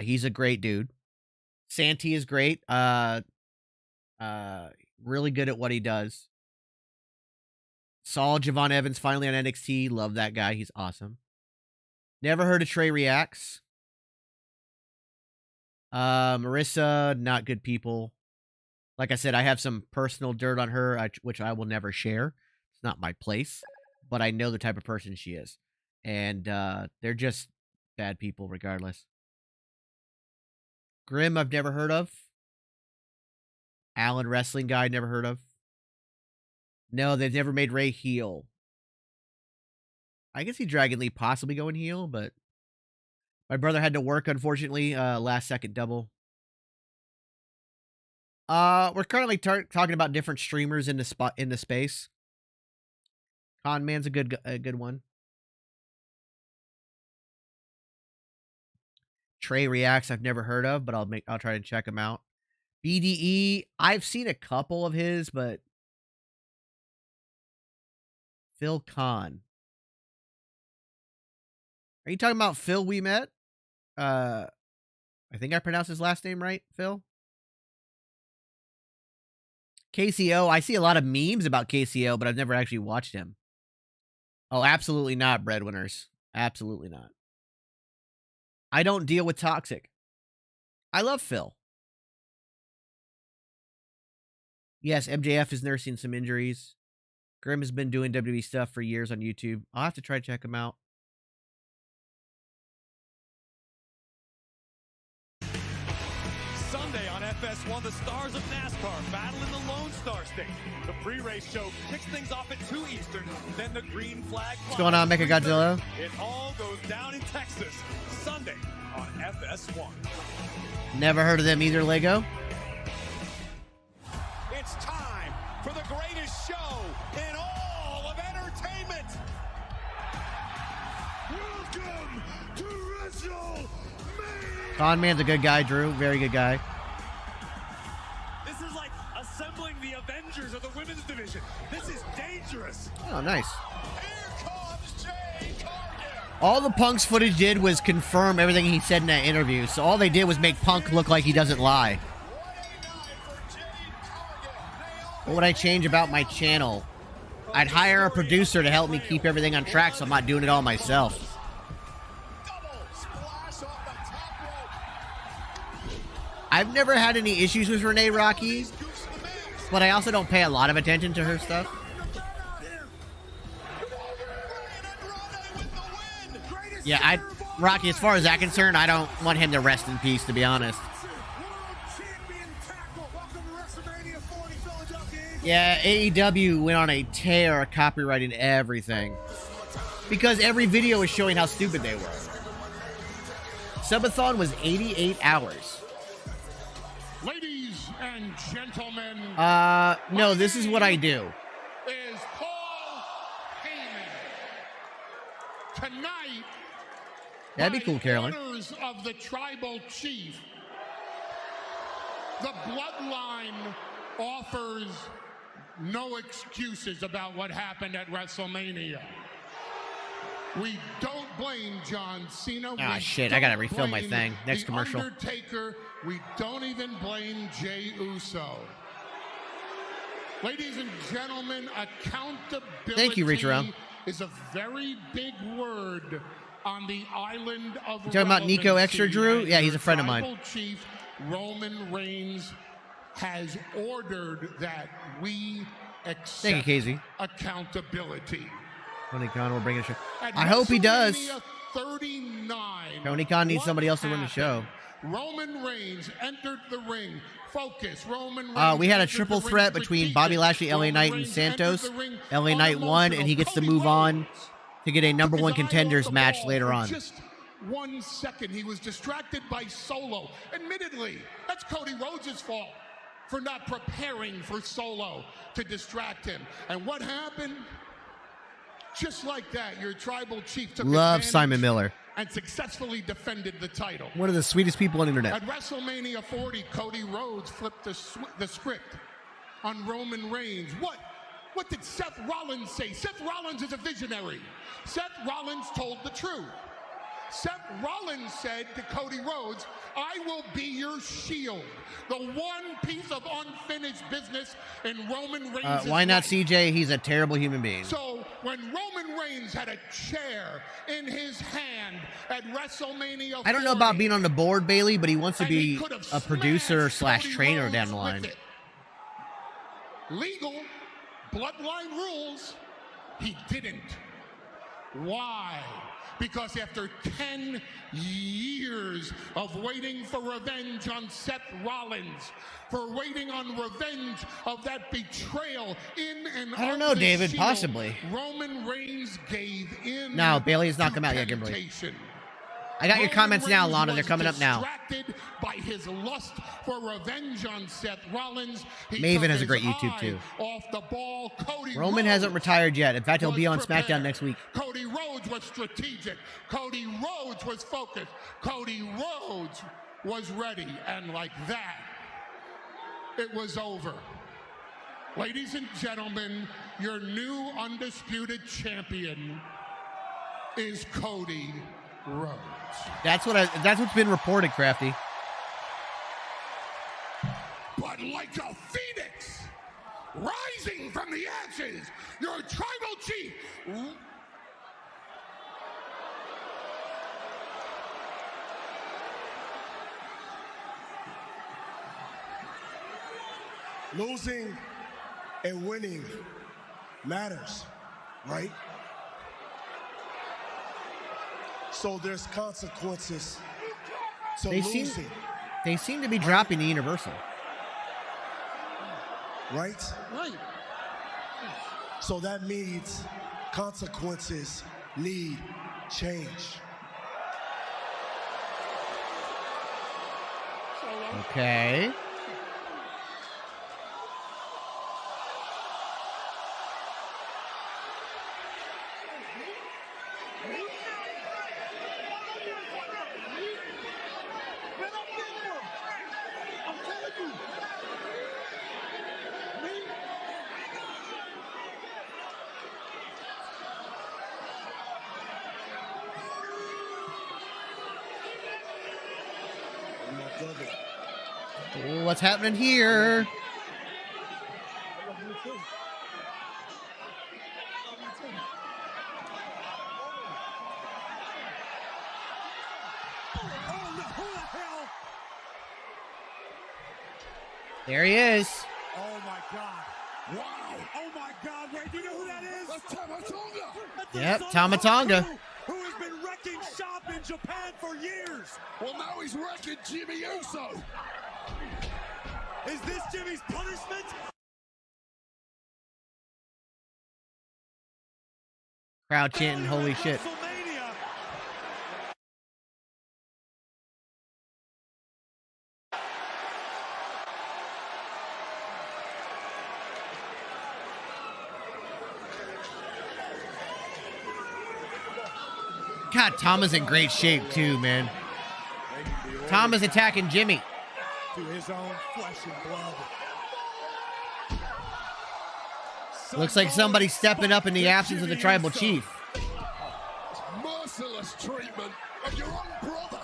D: He's a great dude. Santi is great. Really good at what he does. Saw Javon Evans finally on NXT. Love that guy. He's awesome. Never heard of Trey Reacts. Marissa, not good people. Like I said, I have some personal dirt on her, which I will never share. It's not my place. But I know the type of person she is. And they're just bad people regardless. Grim, I've never heard of. Allen Wrestling Guy, never heard of. No, they've never made Ray heel. I can see Dragon Lee possibly going heel, but my brother had to work, unfortunately, last second double. We're currently talking about different streamers in the space. Con Man's a good one. Trey Reacts, I've never heard of, but I'll try to check him out. BDE, I've seen a couple of his, but Phil Khan. Are you talking about Phil we met? I think I pronounced his last name right, Phil. KCO, I see a lot of memes about KCO, but I've never actually watched him. Oh, absolutely not, breadwinners. Absolutely not. I don't deal with toxic. I love Phil. Yes, MJF is nursing some injuries. Grim has been doing WWE stuff for years on YouTube. I'll have to try to check him out.
G: Sunday on FS1, the stars of NASCAR battle in the Lone Star State. The pre-race show kicks things off at 2 Eastern, then the green flag.
D: What's going on, Mecha Godzilla?
G: It all goes down in Texas, Sunday on FS1.
D: Never heard of them either, Lego.
G: It's time for the greatest show in all of entertainment.
I: Welcome to WrestleMania.
D: Con Man's a good guy, Drew. Very good guy.
G: This is like assembling the Avengers of the women's division. This is dangerous.
D: Oh, nice.
G: Here comes Jay Cargill.
D: All the Punk's footage did was confirm everything he said in that interview. So all they did was make Punk look like he doesn't lie. What would I change about my channel? I'd hire a producer to help me keep everything on track so I'm not doing it all myself. I've never had any issues with Renee Rocky, but I also don't pay a lot of attention to her stuff. Yeah, Rocky, as far as I'm concerned, I don't want him to rest in peace, to be honest. Yeah, AEW went on a tear copyrighting everything. Because every video is showing how stupid they were. Subathon was 88 hours.
H: Ladies and gentlemen.
D: No, this is what I do.
H: Is Paul Heyman. Tonight,
D: that'd be cool, Carolyn.
H: orders of the tribal chief, the bloodline offers no excuses about what happened at WrestleMania. We don't blame John Cena.
D: Ah, shit, I gotta refill my thing. Next commercial.
H: Undertaker. We don't even blame Jey Uso. Ladies and gentlemen, accountability
D: Thank you, Reach Around.
H: is a very big word on the island of
D: You talking about Nico Extra, Drew? Yeah, he's a friend of mine.
H: Tribal Chief Roman Reigns has ordered that we accept
D: Thank you, Casey.
H: accountability.
D: Tony Khan will bring a show.
H: At
D: I hope he does.
H: WrestleMania 39,
D: Tony Khan needs somebody else to run the
H: happened?
D: show.
H: Roman Reigns entered the ring. Focus. Roman Reigns.
D: We had a
H: entered
D: triple
H: the ring
D: threat between Bobby Lashley, LA Knight, and
H: Reigns
D: Santos.
H: entered the ring
D: LA Knight won, and he gets to move on to get a number one contenders match later on.
H: Just 1 second, he was distracted by Solo. Admittedly, that's Cody Rhodes' fault for not preparing for Solo to distract him. And what happened? Just like that, your tribal chief took
D: Love
H: advantage
D: Simon Miller.
H: and successfully defended the title.
D: One of the sweetest people on the internet.
H: At WrestleMania 40, Cody Rhodes flipped the script on Roman Reigns. What did Seth Rollins say? Seth Rollins is a visionary. Seth Rollins told the truth. Seth Rollins said to Cody Rhodes, I will be your shield. The one piece of unfinished business in Roman Reigns'
D: Why not
H: life.
D: CJ? He's a terrible human being.
H: So when Roman Reigns had a chair in his hand at WrestleMania 40,
D: I don't know about being on the board, Bailey, but he wants to
H: and he
D: be
H: could have
D: a producer
H: smashed
D: /
H: Cody
D: trainer
H: Rhodes
D: down the
H: with
D: line.
H: it. Legal, bloodline rules, he didn't. Why? Because after 10 years of waiting for revenge on Seth Rollins, for waiting on revenge of that betrayal in and
D: I don't
H: of
D: know,
H: the
D: David.
H: Shield,
D: Possibly.
H: Roman Reigns gave in.
D: No, Bailey has not
H: to
D: come out yet, Kimberly.
H: temptation.
D: I got your
H: Roman
D: comments now,
H: Reigns
D: Lana. They're
H: was
D: coming up now.
H: Distracted by his lust for revenge on Seth Rollins. He
D: Maven
H: took
D: has a
H: his
D: great YouTube,
H: eye
D: too.
H: Off the ball. Cody
D: Roman
H: Rhodes
D: hasn't retired yet. In fact, he'll
H: was
D: be on
H: prepared.
D: SmackDown next week.
H: Cody Rhodes was strategic. Cody Rhodes was focused. Cody Rhodes was ready. And like that, it was over. Ladies and gentlemen, your new undisputed champion is Cody Rhodes.
D: That's what's been reported, Crafty.
H: But like a phoenix rising from the ashes, your tribal chief.
N: Losing and winning matters, right? So there's consequences to losing.
D: They seem to be dropping the Universal.
N: Right?
H: Right.
N: So that means consequences need change.
D: Okay. Ooh, what's happening here? There he is.
G: Oh my God. Wow. Oh my God. Wait, do you know who that is? That's Tama Tonga.
D: Yep, Tama Tonga.
G: Who has been wrecking shop in Japan for years.
I: Well, now he's wrecking Jimmy Uso.
G: Is this Jimmy's punishment?
D: Crowd chanting, holy shit. God, Tom is in great shape too, man. Tom is attacking Jimmy.
G: To his own flesh and blood.
D: Looks like somebody's stepping up in the absence of the tribal chief.
I: Merciless treatment of your own brother.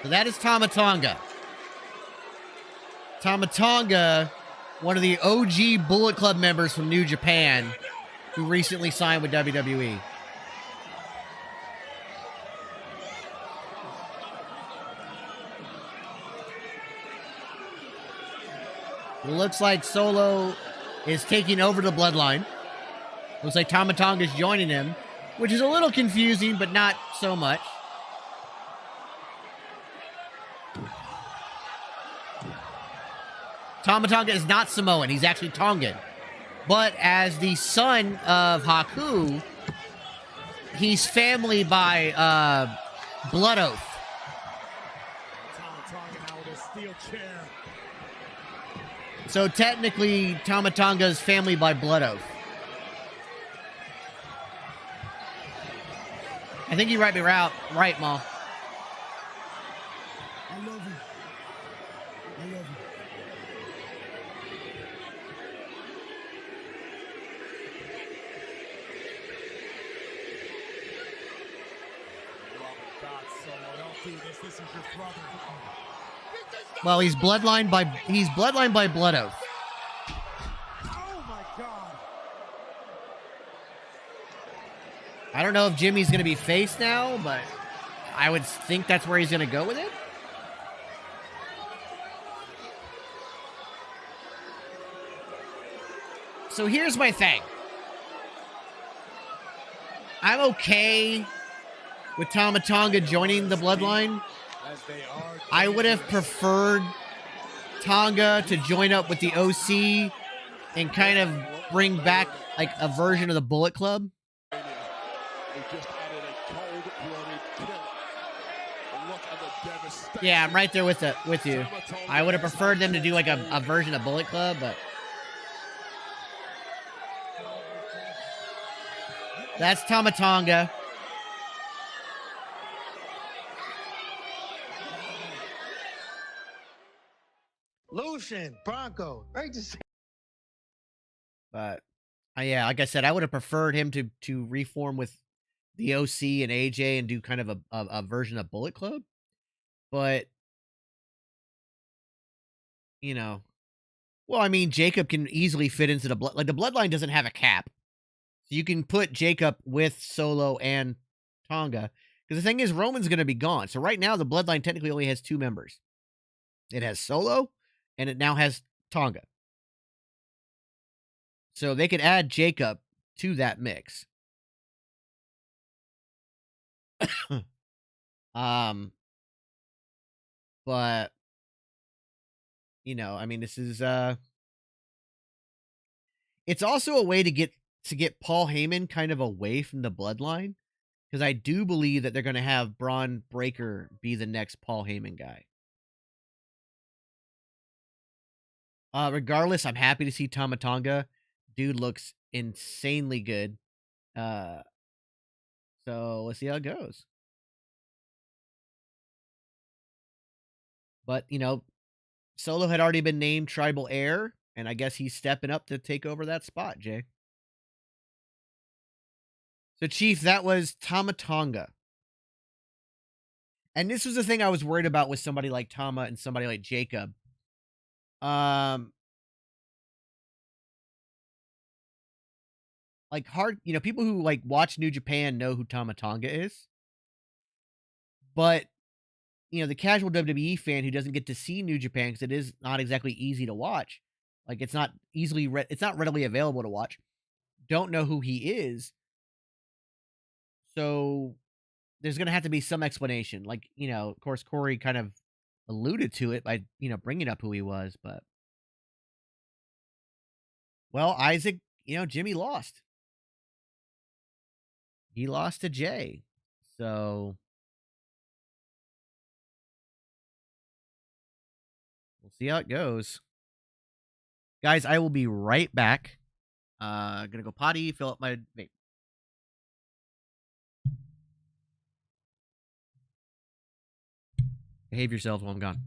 D: So that is Tama Tonga. Tama Tonga, one of the OG Bullet Club members from New Japan, who recently signed with WWE. It looks like Solo is taking over the bloodline. Looks like Tama Tonga's joining him, which is a little confusing, but not so much. Tama Tonga is not Samoan. He's actually Tongan. But as the son of Haku, he's family by blood oath. So technically, Tama Tonga's family by blood oath. I think you right me out, right, Ma.
N: I love you. I love you.
D: Well, he's bloodline by blood oath.
N: Oh my God.
D: I don't know if Jimmy's going to be face now, but I would think that's where he's going to go with it. So here's my thing. I'm okay with Tama Tonga joining the bloodline. I would have preferred Tonga to join up with the OC and kind of bring back like a version of the Bullet Club. Yeah, I'm right there with you. I would have preferred them to do like a version of Bullet Club, but that's Tama Tonga.
K: Lucian, Bronco, great to see.
D: But yeah, like I said, I would have preferred him to reform with the OC and AJ and do kind of a version of Bullet Club. But you know, well, I mean, Jacob can easily fit into the blood. Like the bloodline doesn't have a cap, so you can put Jacob with Solo and Tonga. Because the thing is, Roman's going to be gone. So right now, the bloodline technically only has 2 members. It has Solo, and it now has Tonga. So they could add Jacob to that mix. But you know, I mean, this is it's also a way to get Paul Heyman kind of away from the bloodline, because I do believe that they're going to have Braun Breaker be the next Paul Heyman guy. Regardless, I'm happy to see Tama Tonga. Dude looks insanely good. So let's see how it goes. But, you know, Solo had already been named Tribal Heir, and I guess he's stepping up to take over that spot, Jay. So, Chief, that was Tama Tonga. And this was the thing I was worried about with somebody like Tama and somebody like Jacob. Like people who like watch New Japan know who Tama Tonga is. But, you know, the casual WWE fan who doesn't get to see New Japan, because it is not exactly easy to watch. Like, it's not it's not readily available to watch. Don't know who he is. So there's going to have to be some explanation. Like, you know, of course, Corey kind of alluded to it by, you know, bringing up who he was, but. Well, Isaac, you know, Jimmy lost. He lost to Jay. So. We'll see how it goes. Guys, I will be right back. Gonna go potty, fill up my vape. Behave yourselves while I'm gone.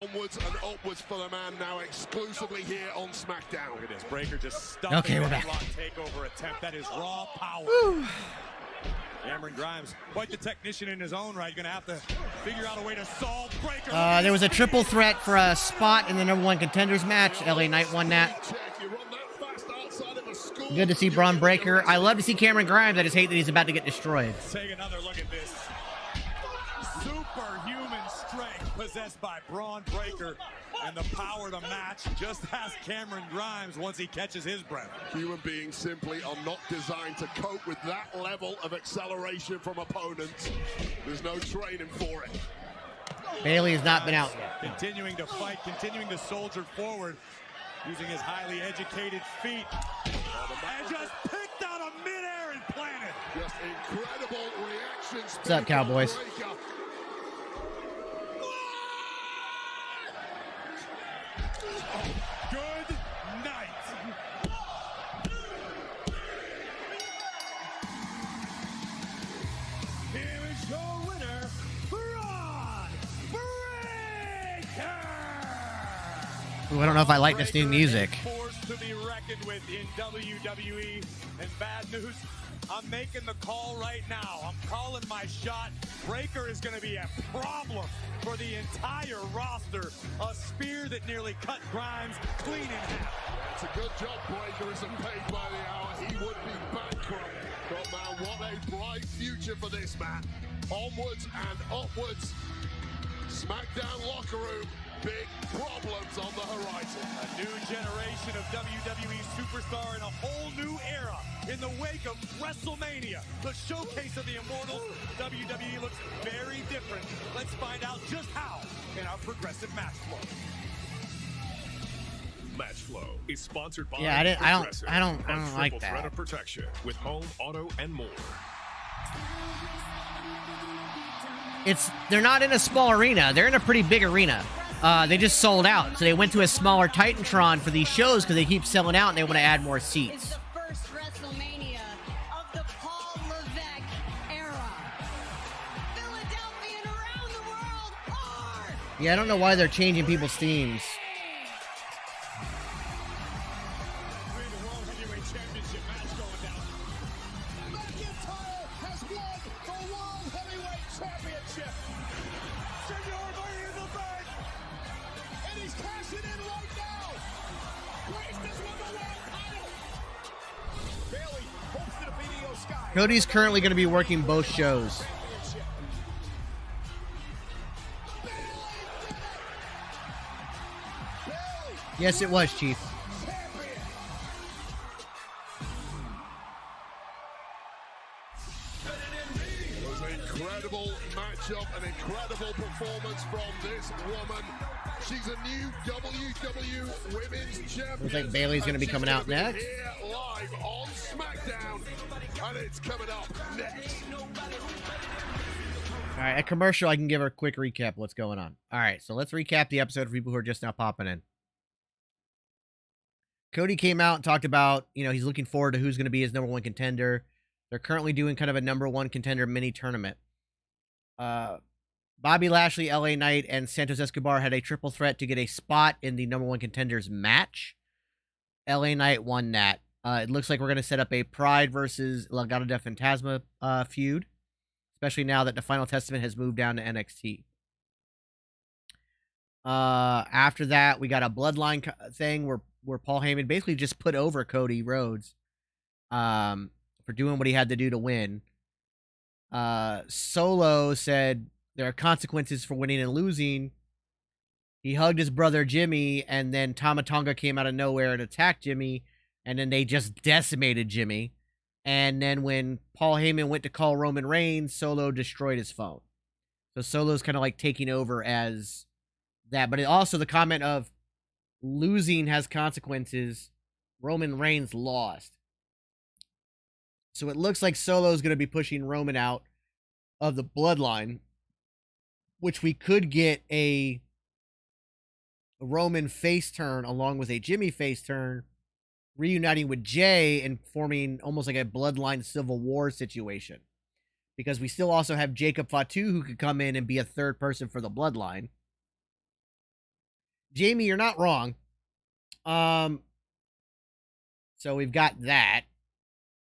I: Onwards and upwards for the man now exclusively here on Smackdown.
G: Look at this. Breaker just stuffing
D: Okay, we're
G: the
D: back.
G: headlock takeover attempt. That is raw power. Cameron Grimes, quite the technician in his own right. Going to have to figure out a way to solve Breaker.
D: There was a triple threat for a spot in the #1 contenders match. LA Knight won that. Good to see Braun Breaker. I love to see Cameron Grimes. I just hate that he's about to get destroyed.
G: Take another look at this. Superhuman strength possessed by Braun Breaker, and the power to match. Just ask Cameron Grimes once he catches his breath.
I: Human beings simply are not designed to cope with that level of acceleration from opponents. There's no training for it.
D: Bailey has not been out yet.
G: Continuing to fight, continuing to soldier forward, using his highly educated feet. And just picked out of midair and planted.
I: Just incredible reactions.
D: What's up, Cowboys?
G: Good night. Here is your winner, Braun Breaker.
D: Ooh, I don't know if I like this new music.
G: Force to be reckoned with in WWE. And bad news, I'm making the call right now. I'm calling my shot. Breaker is going to be a problem for the entire roster. A spear that nearly cut Grimes clean in half.
I: It's a good job Breaker isn't paid by the hour. He would be bankrupt. But man, what a bright future for this man. Onwards and upwards. Smackdown locker room. Big problems on the horizon.
G: A new generation of WWE superstar in a whole new era. In the wake of WrestleMania, the showcase of the Immortals, WWE looks very different. Let's find out just how in our progressive match flow.
O: Match Flow is sponsored by
D: Yeah, I don't like
O: triple
D: that.
O: threat of protection with home, auto, and more.
D: They're not in a small arena. They're in a pretty big arena. They just sold out, so they went to a smaller Titantron for these shows because they keep selling out and they want to add more seats.
F: The first WrestleMania of the Paul Levesque era. Philadelphia and around the world are.
D: Yeah, I don't know why they're changing people's themes.
I: McIntyre has won the World Heavyweight Championship. Senor money in the bank. And he's cashing in right now. Priest has won the world title. Bailey hopes that a video sky.
D: Cody's currently going to be working both shows. Yes, it was, Chief.
I: It was an incredible matchup, an incredible performance from this woman. She's a new WWE Women's Champion.
D: Looks like Bailey's going to be coming out next.
I: Here live on Smackdown, and it's coming up next.
D: All right, a commercial, I can give her a quick recap of what's going on. All right, so let's recap the episode for people who are just now popping in. Cody came out and talked about, he's looking forward to who's going to be his #1 contender. They're currently doing kind of a #1 contender mini tournament. Bobby Lashley, LA Knight, and Santos Escobar had a triple threat to get a spot in the #1 contenders match. LA Knight won that. It looks like we're going to set up a Pride versus Legado del Fantasma feud, especially now that the Final Testament has moved down to NXT. After that, we got a Bloodline thing where Paul Heyman basically just put over Cody Rhodes for doing what he had to do to win. Solo said there are consequences for winning and losing. He hugged his brother Jimmy, and then Tama Tonga came out of nowhere and attacked Jimmy, and then they just decimated Jimmy. And then when Paul Heyman went to call Roman Reigns, Solo destroyed his phone. So Solo's kind of like taking over as that. But also the comment of losing has consequences. Roman Reigns lost. So it looks like Solo's going to be pushing Roman out of the bloodline, which we could get a Roman face turn along with a Jimmy face turn, reuniting with Jay and forming almost like a bloodline civil war situation. because we still also have Jacob Fatu who could come in and be a third person for the Bloodline. Jamie, you're not wrong. So we've got that.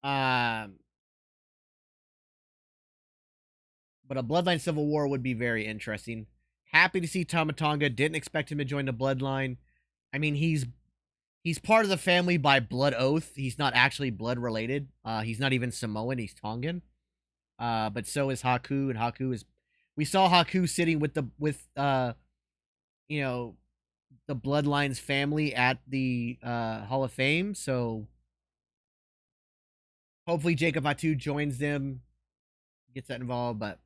D: But a Bloodline Civil War would be very interesting. Happy to see Tama Tonga. Didn't expect him to join the Bloodline. I mean, he's part of the family by blood oath. He's not actually blood related. He's not even Samoan. He's Tongan. But so is Haku, and Haku is. We saw Haku sitting with the Bloodline's family at the Hall of Fame. So hopefully Jacob Fatu joins them, gets that involved. But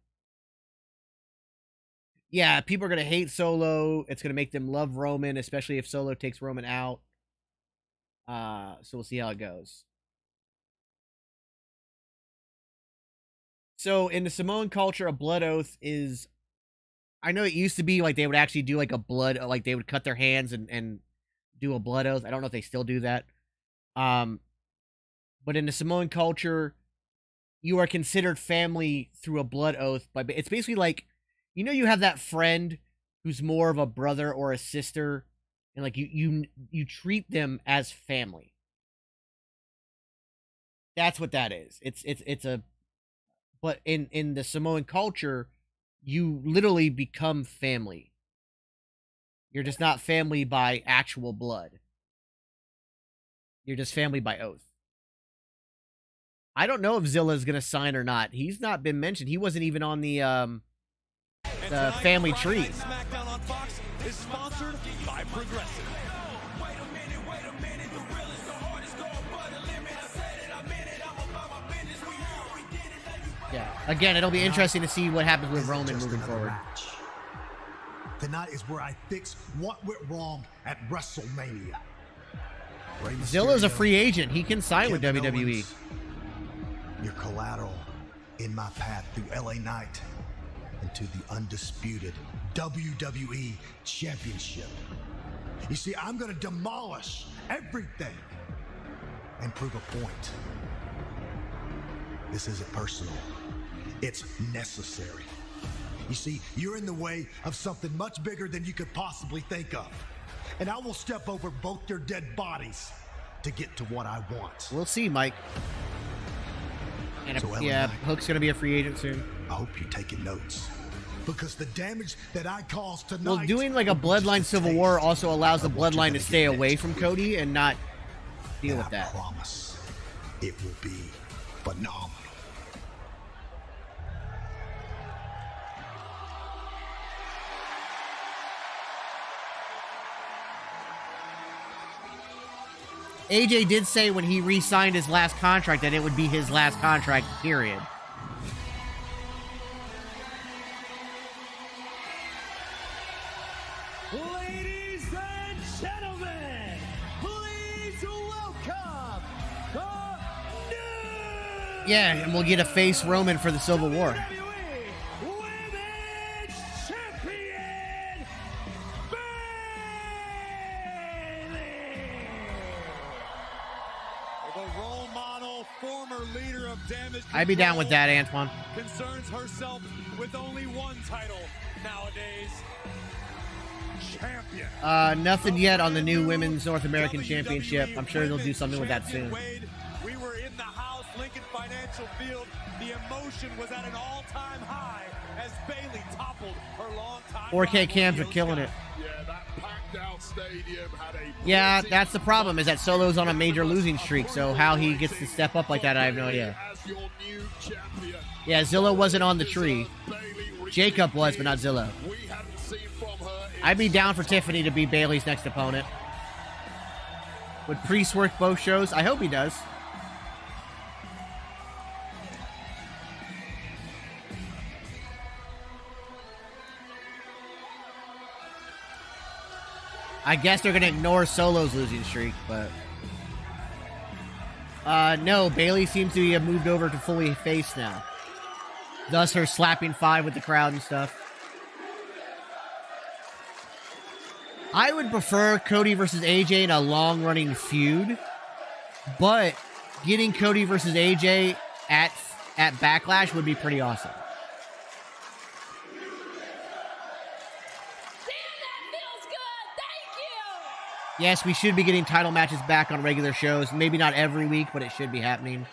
D: yeah, people are gonna hate Solo. It's gonna make them love Roman, especially if Solo takes Roman out. So we'll see how it goes. So in the Samoan culture, a blood oath is, I know it used to be like they would actually do like a blood, like they would cut their hands and do a blood oath. I don't know if they still do that. But in the Samoan culture, you are considered family through a blood oath. But it's basically like, you have that friend who's more of a brother or a sister, and like you treat them as family. That's what that is. But in the Samoan culture, you literally become family. You're just not family by actual blood. You're just family by oath. I don't know if Zilla's gonna sign or not. He's not been mentioned. He wasn't even on the family tree.
G: Smackdown on Fox is sponsored by Progressive.
D: Yeah. Again, it'll be interesting to see what happens with Roman moving forward.
N: Tonight is where I fix what went wrong at WrestleMania.
D: Zilla's a free agent. He can sign with WWE.
N: Your collateral in my path through LA Knight into the undisputed WWE Championship. You see, I'm going to demolish everything and prove a point. This isn't personal. It's necessary. You see, you're in the way of something much bigger than you could possibly think of. And I will step over both your dead bodies to get to what I want.
D: We'll see, Mike. And
N: So,
D: yeah,
N: Knight,
D: Hook's going to be a free agent soon.
N: I hope you're taking notes. Because the damage that I caused tonight...
D: Well, doing like a Bloodline Civil War also allows the Bloodline to stay away from Cody and not deal with that.
N: I promise it will be phenomenal.
D: AJ did say when he re-signed his last contract that it would be his last contract, period.
G: Ladies and gentlemen, please welcome the new
D: Yeah, and we'll get a face Roman for the Civil War.
G: Women's Champion, the role model, former leader of Damage
D: I'd be down with that, Antoine.
G: concerns herself with only one title nowadays. Champion.
D: Nothing yet on the new Women's North American Championship. I'm sure they'll do something with that soon.
G: We were in the house, Lincoln Financial Field. The emotion was at an all-time high as Bayley toppled her long-time
D: 4K cams are killing it.
I: Yeah, that packed out stadium had a...
D: Yeah, that's the problem, is that Solo's on a major losing streak, so how he gets to step up like that, I have no idea.
I: As your new champion.
D: Yeah, Zilla wasn't on the tree. Jacob was, but not Zilla.
I: We hadn't seen from her in
D: I'd be down for Tiffany to be Bayley's next opponent. Would Priest work both shows? I hope he does. I guess they're going to ignore Solo's losing streak, but... no, Bayley seems to have moved over to fully face now. Thus her slapping 5 with the crowd and stuff. I would prefer Cody versus AJ in a long-running feud, but getting Cody versus AJ at at Backlash would be pretty awesome. Yes, we should be getting title matches back on regular shows. Maybe not every week, but it should be happening.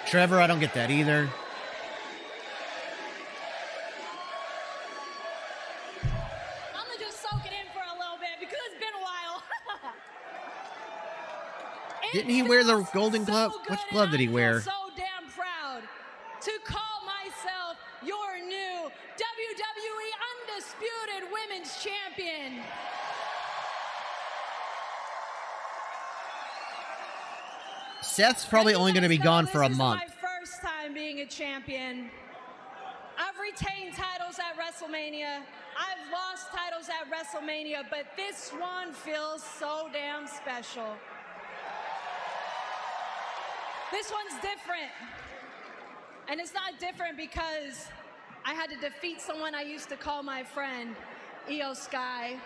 D: Trevor, I don't get that either.
P: I'm gonna just soak it in for a little bit because it's been a while.
D: Didn't he wear the golden glove? Which glove did he wear?
P: So damn proud to call myself your new WWE Undisputed Women's Champion.
D: Seth's probably only going to be gone for a month.
P: This is my first time being a champion. I've retained titles at WrestleMania. I've lost titles at WrestleMania, but this one feels so damn special. This one's different. And it's not different because I had to defeat someone I used to call my friend, Io Sky.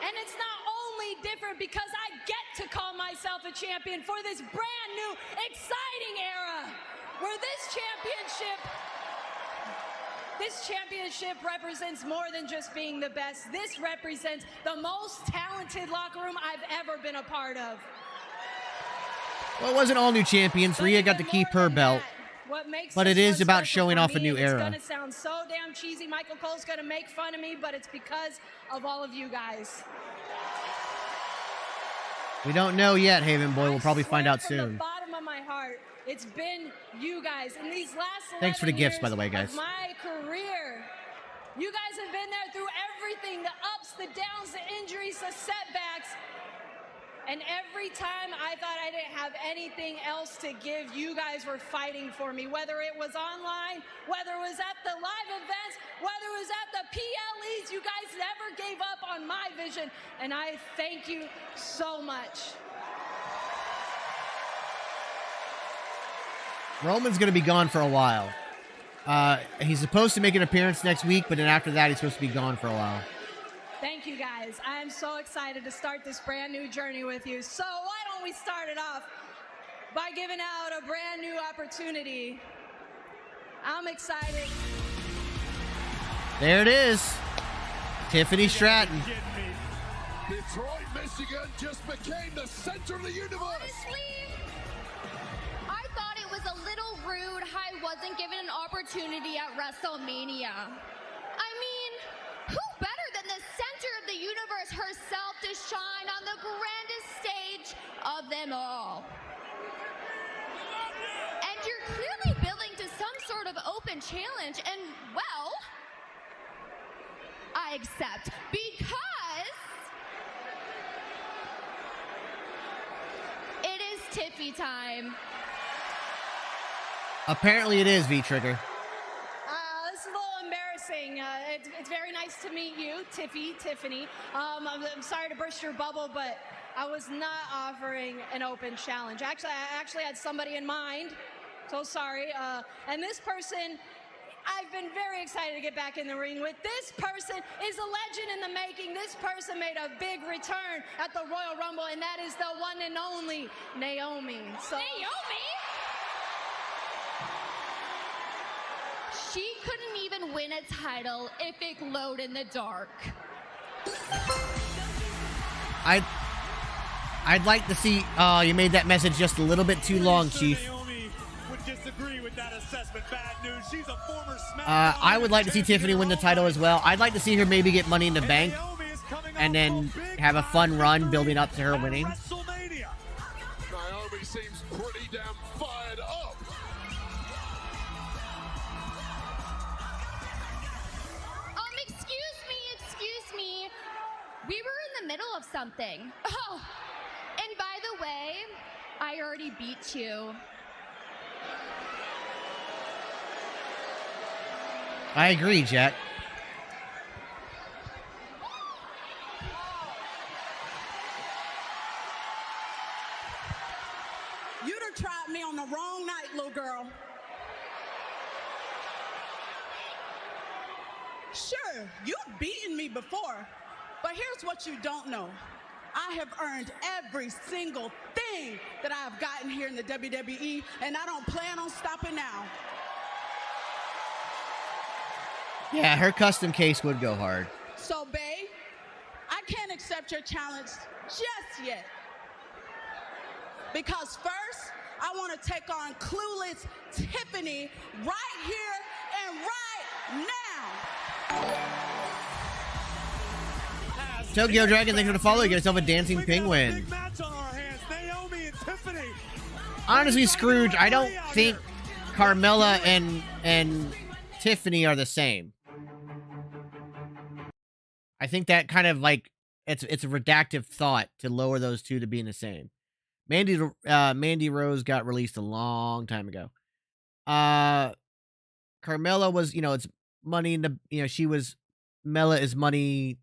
P: And it's not only different because I get to call myself a champion for this brand new, exciting era where this championship represents more than just being the best. This represents the most talented locker room I've ever been a part of.
D: Well, it wasn't all new champions. Rhea got to keep her belt. But it is about showing off a new era.
P: It's going to sound so damn cheesy. Michael Cole's going to make fun of me, but it's because of all of you guys.
D: We don't know yet, Haven Boy. We'll probably find out soon.
P: From the bottom of my heart, it's been you guys. In these last 11
D: Thanks for the gifts, by the way, guys.
P: of my career, you guys have been there through everything, the ups, the downs, the injuries, the setbacks. And every time I thought I didn't have anything else to give, you guys were fighting for me, whether it was online, whether it was at the live events, whether it was at the PLEs, you guys never gave up on my vision, and I thank you so much.
D: Roman's going to be gone for a while. He's supposed to make an appearance next week, but then after that, he's supposed to be gone for a while.
P: Thank you, guys. I am so excited to start this brand new journey with you. So why don't we start it off by giving out a brand new opportunity. I'm excited.
D: There it is. Tiffany Stratton.
I: Detroit, Michigan just became the center of the universe.
Q: Honestly, I thought it was a little rude how I wasn't given an opportunity at WrestleMania. I mean, who better than the center of the universe herself to shine on the grandest stage of them all? And you're clearly building to some sort of open challenge, and well, I accept, because it is Tiffy time.
D: Apparently it is, V-Trigger.
P: This is a little embarrassing. It's very nice to meet you, Tiffany. I'm sorry to burst your bubble, but I was not offering an open challenge. Actually, I actually had somebody in mind. So sorry. And this person, I've been very excited to get back in the ring with. This person is a legend in the making. This person made a big return at the Royal Rumble, and that is the one and only Naomi. So,
Q: Naomi? She couldn't even win a title if it glowed in the dark.
D: I'd like to see. You made that message just a little bit too long, Chief.
G: Naomi would disagree with that assessment. Bad news. She's a former Smackdown.
D: I would like to see Tiffany win the title as well. I'd like to see her maybe get Money in the Bank and then have a fun run building up to her winning.
I: Naomi seems pretty damn fired up.
Q: Excuse me. We were in the middle of something. Oh, and by the way, I already beat you.
D: I agree, Jack.
R: You'd have tried me on the wrong night, little girl. Sure, you've beaten me before, but here's what you don't know. I have earned every single thing that I have gotten here in the WWE, and I don't plan on stopping now.
D: Yeah, her custom case would go hard.
R: So, babe, I can't accept your challenge just yet. Because first, I want to take on clueless Tiffany right here and right now.
D: Tokyo Dragon, thanks for the follow. You get yourself a dancing penguin. Honestly, Scrooge, I don't think Carmella and Tiffany are the same. I think that kind of like it's a reductive thought to lower those two to being the same. Mandy Rose got released a long time ago. Carmella was, it's money in the, she was, Mella is money.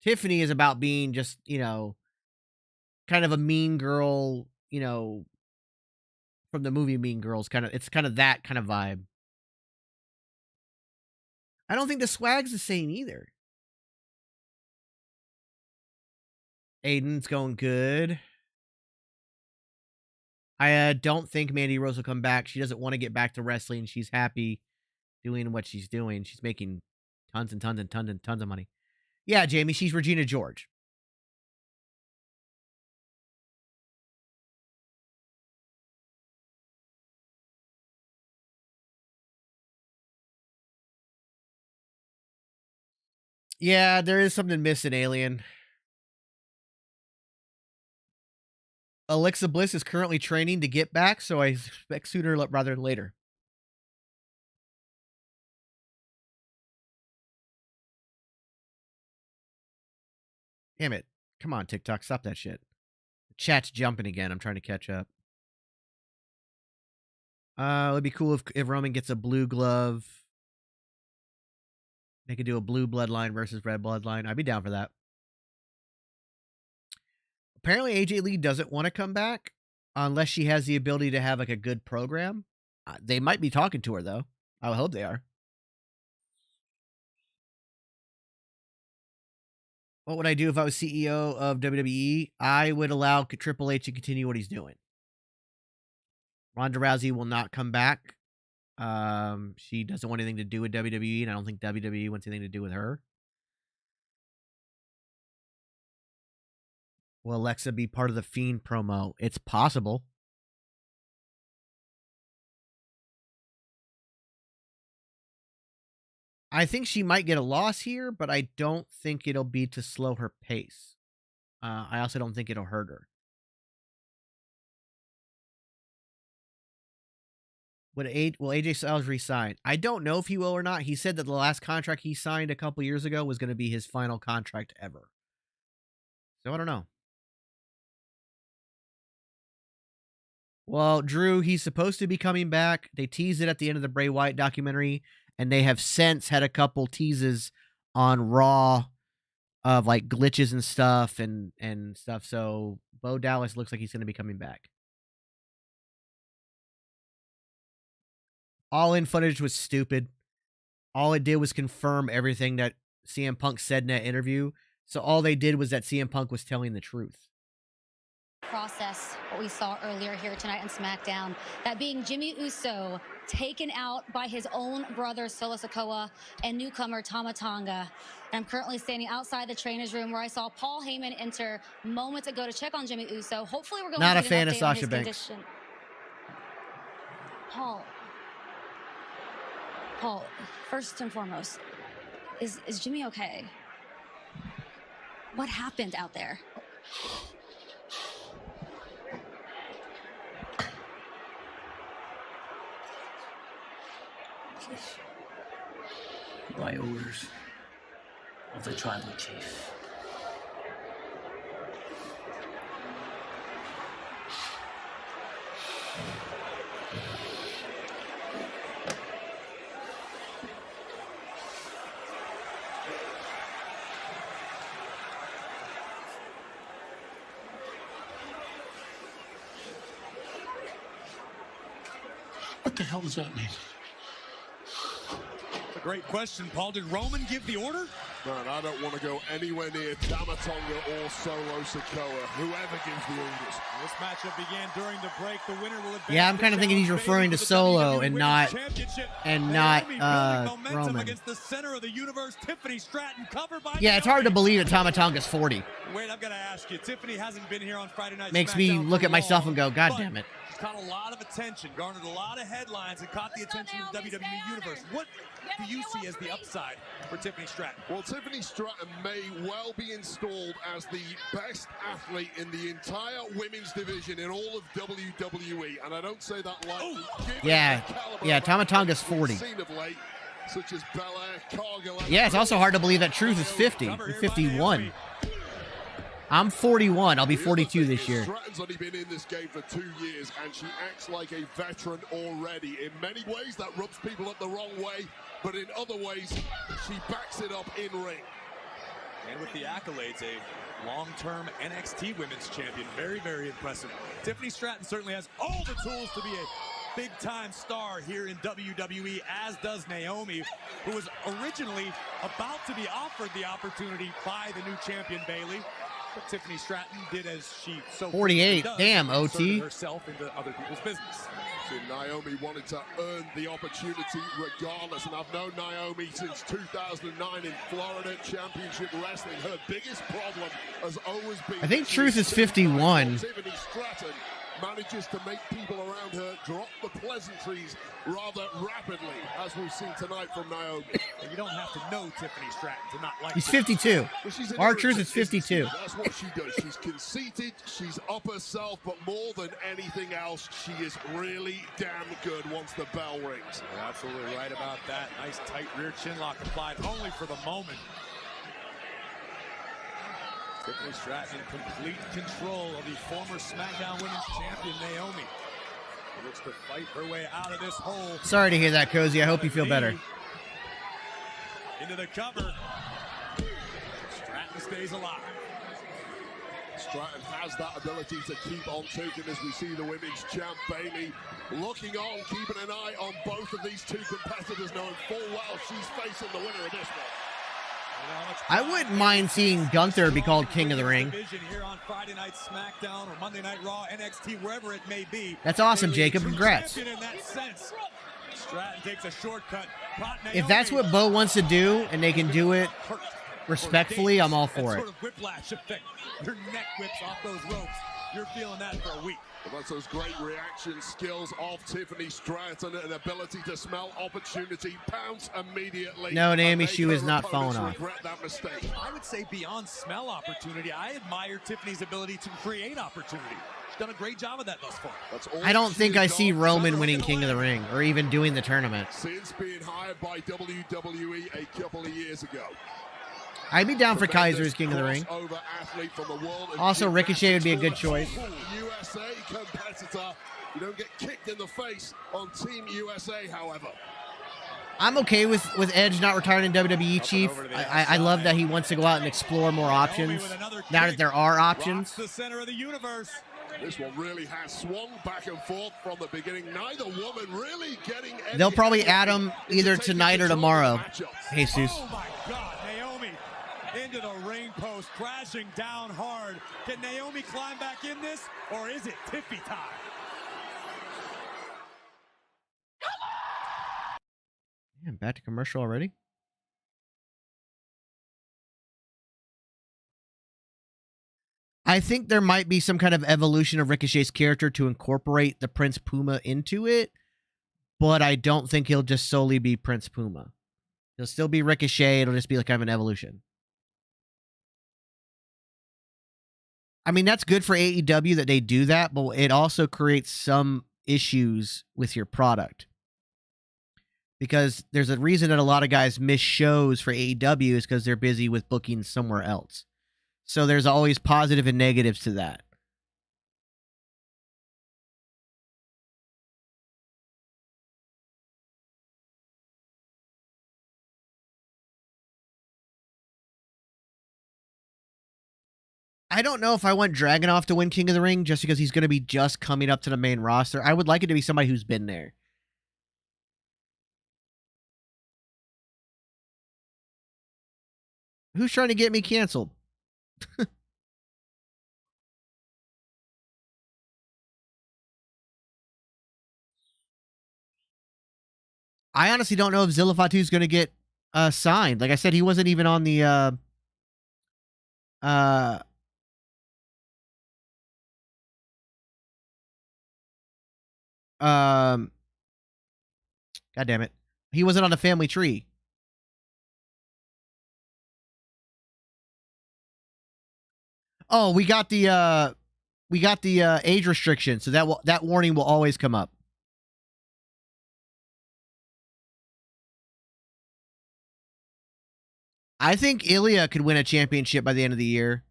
D: Tiffany is about being just, kind of a mean girl, from the movie Mean Girls, it's kind of that kind of vibe. I don't think the swag's the same either. Aiden's going good. I don't think Mandy Rose will come back. She doesn't want to get back to wrestling. She's happy doing what she's doing. She's making tons and tons and tons and tons of money. Yeah, Jamie, she's Regina George. Yeah, there is something missing, Alien. Alexa Bliss is currently training to get back, so I expect sooner rather than later. Damn it. Come on, TikTok. Stop that shit. The chat's jumping again. I'm trying to catch up. It'd be cool if Roman gets a blue glove. They could do a blue bloodline versus red bloodline. I'd be down for that. Apparently, AJ Lee doesn't want to come back unless she has the ability to have like a good program. They might be talking to her, though. I hope they are. What would I do if I was CEO of WWE? I would allow Triple H to continue what he's doing. Ronda Rousey will not come back. She doesn't want anything to do with WWE, and I don't think WWE wants anything to do with her. Will Alexa be part of the Fiend promo? It's possible. I think she might get a loss here, but I don't think it'll be to slow her pace. I also don't think it'll hurt her. Will AJ Styles resign? I don't know if he will or not. He said that the last contract he signed a couple years ago was going to be his final contract ever. So I don't know. Well, Drew, he's supposed to be coming back. They teased it at the end of the Bray Wyatt documentary, and they have since had a couple teases on Raw of like glitches and stuff and stuff. So Bo Dallas looks like he's going to be coming back. All in footage was stupid. All it did was confirm everything that CM Punk said in that interview. So all they did was that CM Punk was telling the truth.
F: Process what we saw earlier here tonight on SmackDown, that being Jimmy Uso taken out by his own brother Solo Sikoa and newcomer Tama Tonga. And I'm currently standing outside the trainer's room where I saw Paul Heyman enter moments ago to check on Jimmy Uso. Hopefully we're going
D: Not
F: to
D: a
F: get
D: fan
F: an
D: of
F: update on
D: Sasha
F: his
D: Banks.
F: condition. Paul, first and foremost, is Jimmy okay? What happened out there?
S: By orders of the tribal chief.
H: What the hell does that mean?
G: a great question, Paul. Did Roman give the order?
I: Man, I don't want to go anywhere near Tamatonga or Solo Sikoa, whoever gives the orders.
G: This matchup began during the break. The winner will advance.
D: Yeah, I'm kind of thinking he's referring to Solo and not Roman.
G: Against the center of the universe, Tiffany Stratton, covered by
D: Yeah, it's hard to believe that Tamatonga's 40.
G: Wait, I've got to ask you. Tiffany hasn't been here on Friday night.
D: Makes me look at myself and go, God damn it.
G: She's caught a lot of attention, garnered a lot of headlines, and caught the attention of the WWE Universe. What do you see as the upside for Tiffany Stratton?
I: Well, Tiffany Stratton may well be installed as the best athlete in the entire women's division in all of WWE, and I don't say that lightly.
D: Yeah, Tamatonga's 40.
I: Such as Belair,
D: Yeah, it's also hard to believe that Truth is 50 or 51. I'm 41. I'll be 42 this year.
I: Stratton's only been in this game for 2 years, and she acts like a veteran already. In many ways, that rubs people up the wrong way, but in other ways, she backs it up in ring.
G: And with the accolades, a long-term NXT Women's Champion. Very, very impressive. Tiffany Stratton certainly has all the tools to be a big-time star here in WWE, as does Naomi, who was originally about to be offered the opportunity by the new champion, Bayley. But Tiffany Stratton did as she so
D: 48.
G: does,
D: Damn, OT.
G: herself into other people's business.
I: So Naomi wanted to earn the opportunity regardless, and I've known Naomi since 2009 in Florida Championship Wrestling. Her biggest problem has always been...
D: I think Truth is 51.
I: Tiffany Stratton manages to make people around her drop the pleasantries rather rapidly, as we've seen tonight from Naomi.
G: And you don't have to know Tiffany Stratton to not like
D: He's 52. Our Truth is 52.
I: That's what she does. She's conceited, she's up herself, but more than anything else, she is really damn good once the bell rings.
G: You're absolutely right about that. Nice tight rear chin lock applied only for the moment. Tiffany Stratton in complete control of the former SmackDown Women's Champion, Naomi. She looks to fight her way out of this hole.
D: Sorry to hear that, Cozy. I hope you feel better.
G: Into the cover. Stratton stays alive.
I: Stratton has that ability to keep on taking as we see the women's champ Bayley looking on, keeping an eye on both of these two competitors, knowing full well she's facing the winner of this one.
D: I wouldn't mind seeing Gunther be called King of the Ring.
G: Here on Friday Night SmackDown or Monday Night Raw, NXT, wherever it may be.
D: That's awesome, Jacob. Congrats.
G: In that sense. Stratton takes a shortcut.
D: If that's what Bo wants to do and they can do it respectfully, I'm all for it.
G: Sort of whiplash effect. Your neck whips off those ropes. You're feeling that for a week.
I: Well, that's those great reaction skills of Tiffany Stratton, an ability to smell opportunity, pounce immediately.
D: No, Naomi, she was not falling off.
I: That mistake.
G: I would say beyond smell opportunity, I admire Tiffany's ability to create opportunity. She's done a great job of that thus far.
D: I don't think I see Roman winning King of the Ring or even doing the tournament.
I: Since being hired by WWE a couple of years ago.
D: I'd be down for Kaiser as King of the Ring. Also, Ricochet would be a good choice.
I: USA competitor. You don't get kicked in the face on Team USA, however.
D: I'm okay with Edge not retiring in WWE, Chief. I love that he wants to go out and explore more options now that there are options.
G: The center of the universe.
I: This one really has swung back and forth from the beginning. Neither woman really getting any.
D: They'll probably add him either tonight or tomorrow. Jesus.
G: Oh my God, Naomi into the ring post, crashing down hard. Can Naomi climb back in this, or is it Tiffy time?
D: Damn, back to commercial already? I think there might be some kind of evolution of Ricochet's character to incorporate the Prince Puma into it, but I don't think he'll just solely be Prince Puma. He'll still be Ricochet. It'll just be like kind of an evolution. I mean, that's good for AEW that they do that, but it also creates some issues with your product. Because there's a reason that a lot of guys miss shows for AEW is because they're busy with booking somewhere else. So there's always positive and negatives to that. I don't know if I want Dragunov to win King of the Ring just because he's going to be just coming up to the main roster. I would like it to be somebody who's been there. Who's trying to get me canceled? I honestly don't know if Zilla Fatu is going to get signed. Like I said, he wasn't even on the God damn it. He wasn't on the family tree. Oh, we got the age restriction, so that warning will always come up. I think Ilya could win a championship by the end of the year.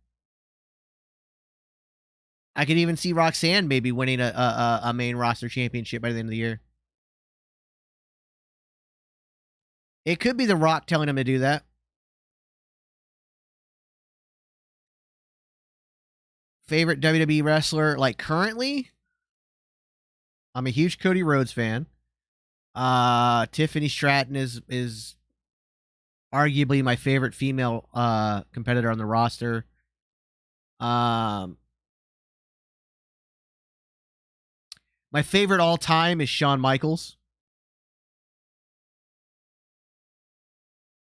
D: I could even see Roxanne maybe winning a main roster championship by the end of the year. It could be The Rock telling him to do that. Favorite WWE wrestler, like currently? I'm a huge Cody Rhodes fan. Tiffany Stratton is arguably my favorite female competitor on the roster. My favorite all time is Shawn Michaels.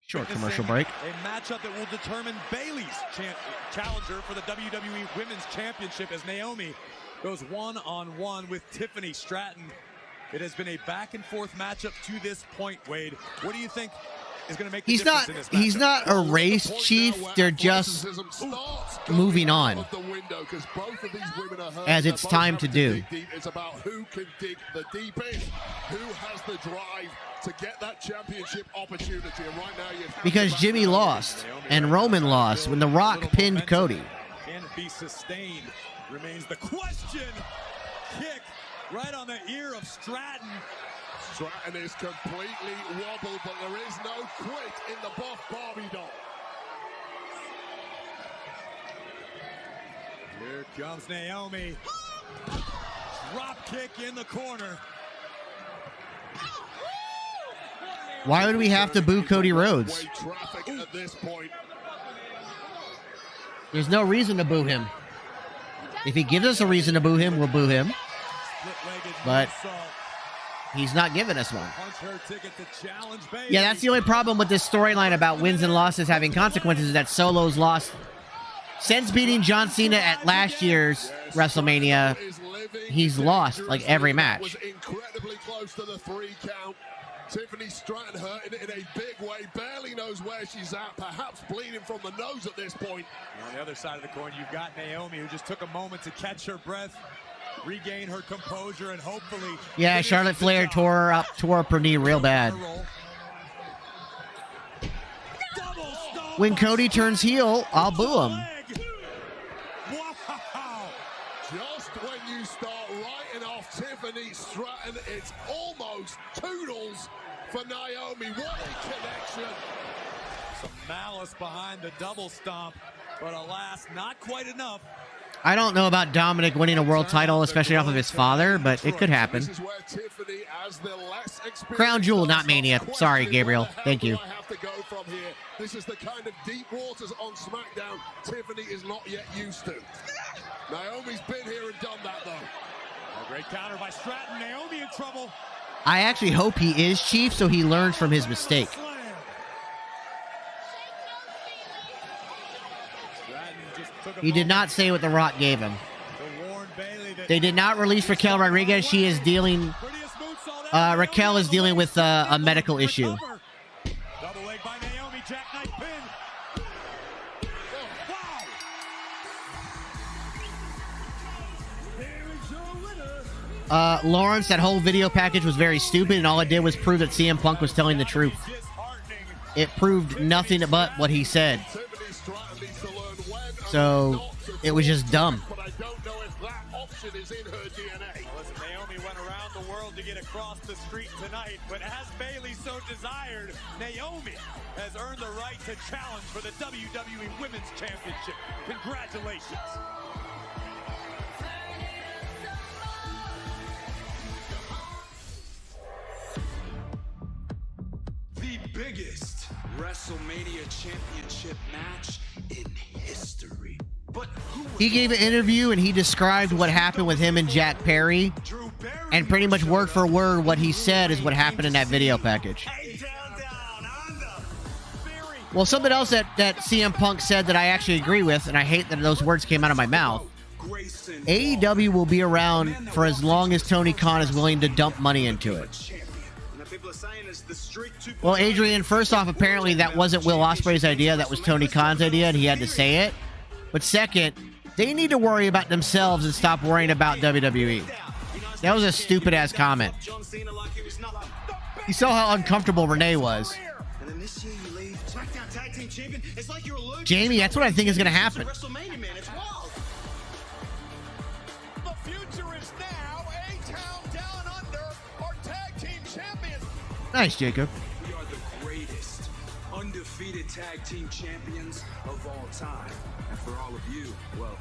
D: Short commercial break.
G: A matchup that will determine Bayley's challenger for the WWE Women's Championship as Naomi goes one-on-one with Tiffany Stratton. It has been a back-and-forth matchup to this point, Wade. What do you think is going to make the difference in this matchup?
D: He's not erased, Chief. They're just moving on. As it's time to do.
I: It's about who can dig the deepest, who has the drive to get that championship opportunity. And right now
D: because Jimmy lost and Roman lost when The Rock pinned Cody.
G: Can it be sustained? Remains the question. Kick right on the ear of Stratton.
I: Stratton is completely wobbled, but there is no quit in the buff Barbie doll.
G: Here comes Naomi. Drop kick in the corner.
D: Why would we have to boo Cody Rhodes? There's no reason to boo him. If he gives us a reason to boo him, we'll boo him. But he's not giving us one. Yeah, that's the only problem with this storyline about wins and losses having consequences is that Solo's lost. Since beating John Cena at last year's WrestleMania, he's lost like every match.
I: Was incredibly close to the 3 count. Tiffany Stratton hurt in a big way, barely knows where she's at, perhaps bleeding from the nose at this point.
G: On the other side of the coin, you've got Naomi, who just took a moment to catch her breath, regain her composure, and hopefully...
D: Yeah, Charlotte Flair tore up her knee real bad. When Cody turns heel, I'll boo him.
I: Just when you start writing off Tiffany Stratton, it's almost toodles for Naomi. What a connection.
G: Some malice behind the double stomp, but alas, not quite enough.
D: I don't know about Dominic winning a world title, especially off of his father, but it could happen. Crown Jewel, not Mania. Sorry, Gabriel. Thank you.
I: This is the kind of deep waters on SmackDown Tiffany is not yet used to. Naomi's been here and done that, though.
G: A great counter by Stratton. Naomi in trouble.
D: I actually hope he is Chief so he learns from his mistake. He did not say what The Rock gave him. They did not release Raquel Rodriguez. She is dealing... Raquel is dealing with a medical issue.
G: Double leg by Naomi, jackknife pin. Wow.
D: Lawrence, that whole video package was very stupid, and all it did was prove that CM Punk was telling the truth. It proved nothing but what he said. So, it was just dumb.
I: But I don't know if that option is in her DNA.
G: Listen, Naomi went around the world to get across the street tonight, but as Bayley so desired, Naomi has earned the right to challenge for the WWE Women's Championship. Congratulations.
T: The biggest WrestleMania championship match in history. But
D: he gave an interview and he described what happened with him and Jack Perry, and pretty much word for word what he said is what happened in that video package. Well, something else that CM Punk said that I actually agree with, and I hate that those words came out of my mouth. AEW will be around for as long as Tony Khan is willing to dump money into it. Well, Adrian, first off, apparently that wasn't Will Ospreay's idea. That was Tony Khan's idea, and he had to say it. But second, they need to worry about themselves and stop worrying about WWE. That was a stupid-ass comment. You saw how uncomfortable Renee was. Jamie, that's what I think is going to happen.
G: The future is now A-Town Down Under are tag team champions.
D: Nice, Jacob.
T: we are the greatest undefeated tag team champions of all time. And for all of you, well,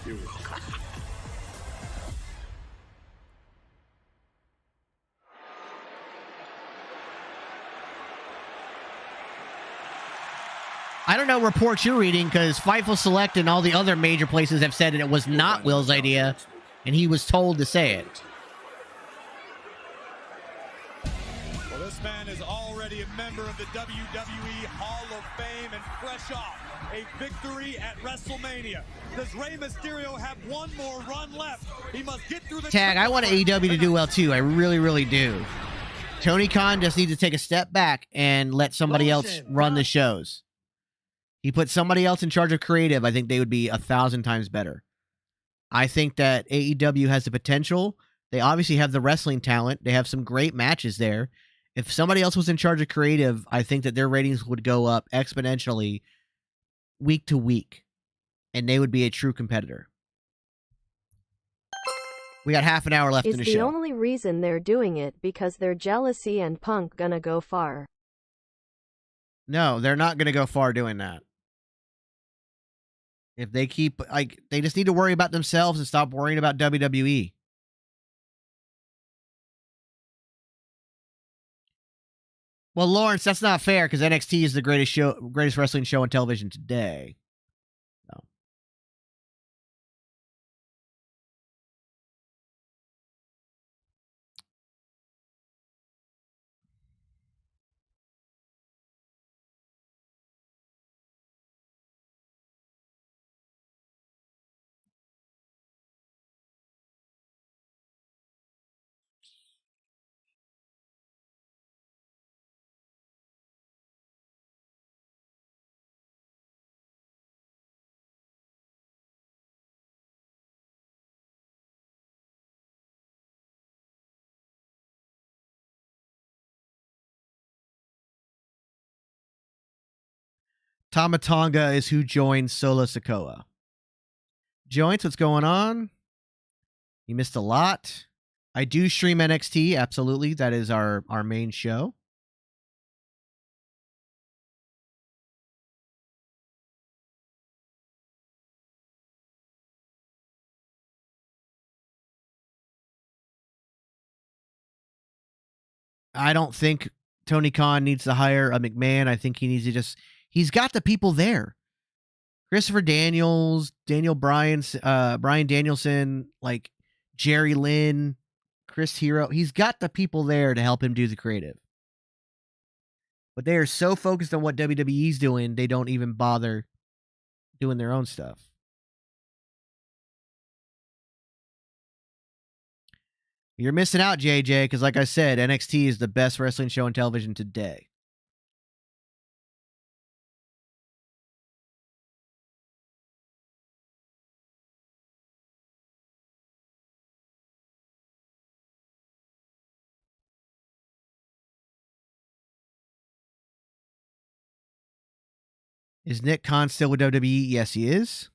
T: you're welcome.
D: I don't know reports you're reading, because Fightful Select and all the other major places have said that it was not Will's idea, and he was told to say it.
G: Well, this man is already a member of the WWE Hall of Fame and fresh off a victory at WrestleMania. Does Rey Mysterio have one more run left? He must get through the
D: Tag, I want AEW to do well too. I really, really do. Tony Khan just needs to take a step back and let somebody else run the shows. He put somebody else in charge of creative, I think they would be 1,000 times better. I think that AEW has the potential. They obviously have the wrestling talent. They have some great matches there. If somebody else was in charge of creative, I think that their ratings would go up exponentially week to week, and they would be a true competitor. We got half an hour left in the show.
U: Is the only reason they're doing it because they're jealousy and Punk gonna go far?
D: No, they're not going to go far doing that. If they keep, like, they just need to worry about themselves and stop worrying about WWE. Well, Lawrence, that's not fair, because NXT is the greatest wrestling show on television today. So. Tamatonga is who joined Solo Sikoa. Joints, what's going on? You missed a lot. I do stream NXT, absolutely. That is our main show. I don't think Tony Khan needs to hire a McMahon. I think he needs to just... He's got the people there. Christopher Daniels, Brian Danielson, like Jerry Lynn, Chris Hero. He's got the people there to help him do the creative. But they are so focused on what WWE's doing, they don't even bother doing their own stuff. You're missing out, JJ, because like I said, NXT is the best wrestling show on television today. Is Nick Khan still with WWE? Yes, he is.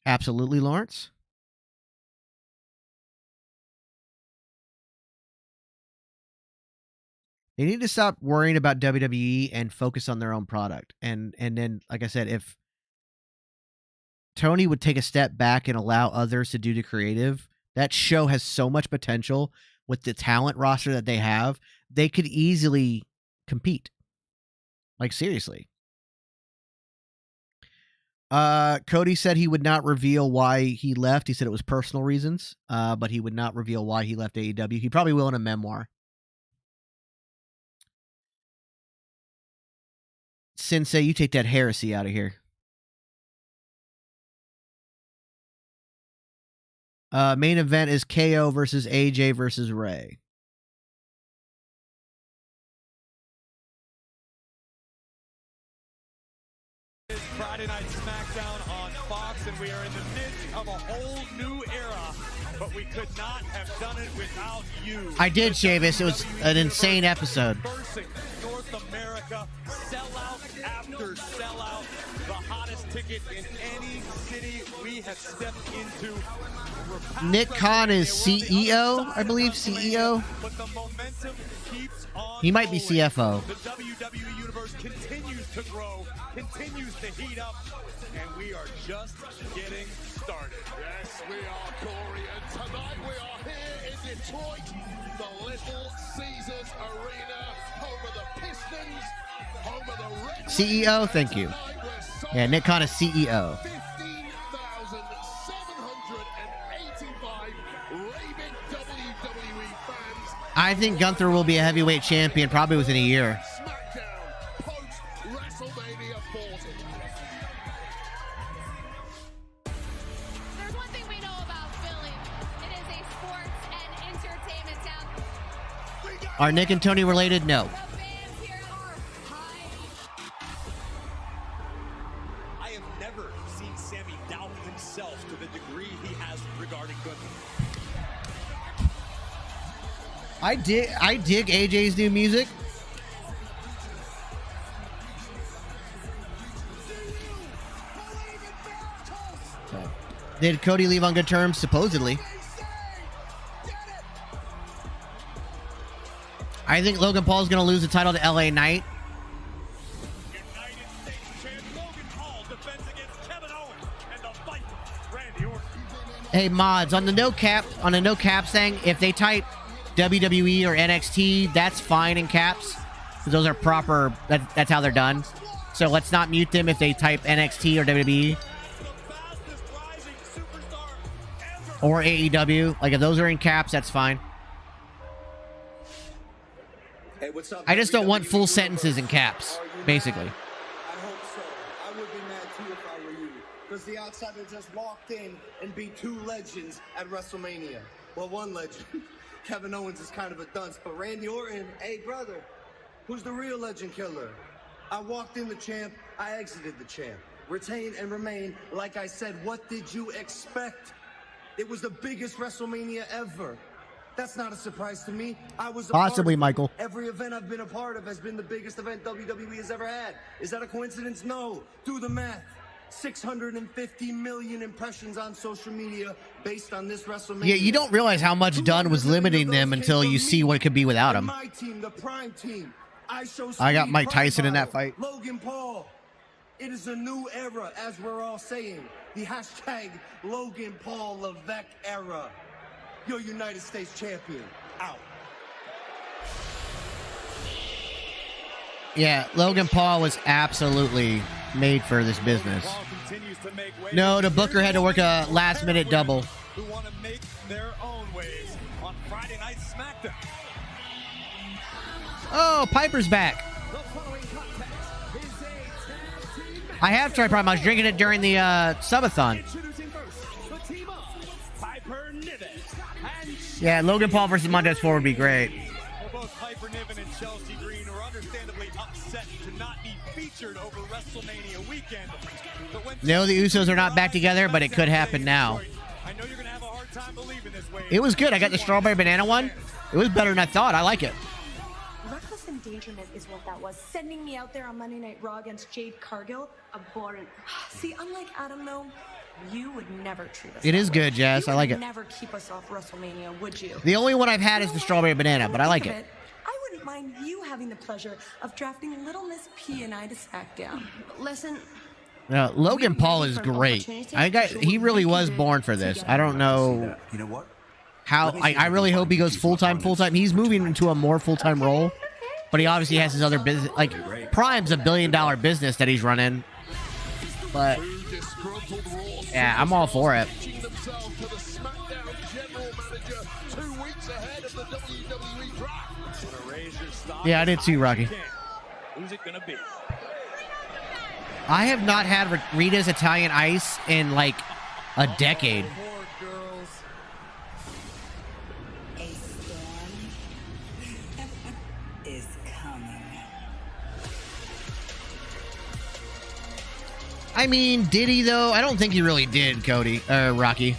D: Absolutely, Lawrence. They need to stop worrying about WWE and focus on their own product. And then, like I said, if Tony would take a step back and allow others to do the creative, that show has so much potential with the talent roster that they have. They could easily compete. Like, seriously. Cody said he would not reveal why he left. He said it was personal reasons, but he would not reveal why he left AEW. He probably will in a memoir. Sensei, you take that heresy out of here. Main event is KO versus AJ versus Ray.
G: Friday Night Smackdown on Fox, and we are in the midst of a whole new era, but we could not have done it without you.
D: I did, Chavis. It was an insane episode.
G: North America, sellout after sellout, the hottest ticket in any city we have stepped into.
D: Nick Khan is CEO, I believe, CEO.
G: But the momentum keeps on.
D: He might be CFO.
G: The WWE universe continues to grow, continues to heat up, and we are just getting started.
I: Yes, we are, Corey, and tonight we are here in Detroit, the Little Caesars Arena, home of the Pistons, home of the Red
D: CEO, thank you. Yeah, Nick Khan is CEO.
I: 15,785 raving WWE fans.
D: I think Gunther will be a heavyweight champion probably within a year.
I: Smackdown post WrestleMania 40.
Q: There's one thing we know about Philly. It is a sports and entertainment town.
D: Are Nick and Tony related? No.
G: I have never seen Sammy doubt himself to the degree he has regarding Gunther.
D: I dig AJ's new music. Did Cody leave on good terms? Supposedly. I think Logan Paul's going to lose the title to LA Knight. Hey mods, on the no caps thing, if they type WWE or NXT, that's fine in caps. Those are proper. That's how they're done. So let's not mute them if they type NXT or WWE or AEW. Like if those are in caps, that's fine.
A: Hey, what's up?
D: I just don't want full sentences in caps, basically.
A: I hope so. I would be mad too if I were you. Because the outsider just walked in and beat two legends at WrestleMania. Well, one legend. Kevin Owens is kind of a dunce, but Randy Orton, hey brother, who's the real legend killer? I walked in the champ, I exited the champ. Retain and remain, like I said, what did you expect? It was the biggest WrestleMania ever. That's not a surprise to me. I was
D: Possibly, Michael.
A: Every event I've been a part of has been the biggest event WWE has ever had. Is that a coincidence? No. Do the math. 650 million impressions on social media based on this WrestleMania.
D: Yeah, you don't realize how much Dunn was limiting them until you see what it could be without him.
A: My team, the Prime Team.
D: I got Mike Tyson in that fight.
A: Logan Paul. It is a new era, as we're all saying. The hashtag Logan Paul Levesque era. Your United States champion. Out.
D: Yeah, Logan Paul was absolutely made for this business. No, the Booker had to work a last-minute double.
G: Who want to make their own ways on Friday Night Smackdown.
D: Oh, Piper's back. I have tried Prime. I was drinking it during the subathon. Yeah, Logan Paul versus Montez Ford would be great.
G: Well, both Piper Niven and Chelsea Green are understandably upset to not be featured over WrestleMania weekend.
D: No, the Usos are not back together, but it could happen now.
G: I know you're gonna have a hard time believing this way.
D: It was good. I got the strawberry banana one. It was better than I thought. I like it.
V: Reckless endangerment is what that was. Sending me out there on Monday Night Raw against Jade Cargill, abhorrent. See, unlike Adam, though, you would never treat us.
D: It is good, Jess. I like it.
V: Never keep us off WrestleMania, would you?
D: The only one I've had is the strawberry banana, but I like it.
V: I wouldn't mind you having the pleasure of drafting Little Miss P and I to SmackDown.
W: Listen,
D: Logan Paul is great. He really was born for this. I don't know how. I really hope he goes full-time. He's moving into a more full-time role, but he obviously has his other business. Like, Prime's $1 billion business that he's running. But yeah, I'm all for it. Yeah, I did too, Rocky.
G: Who's it gonna be?
D: I have not had Rita's Italian Ice in like a decade.
B: A storm is coming.
D: I mean, did he though? I don't think he really did, Cody or Rocky.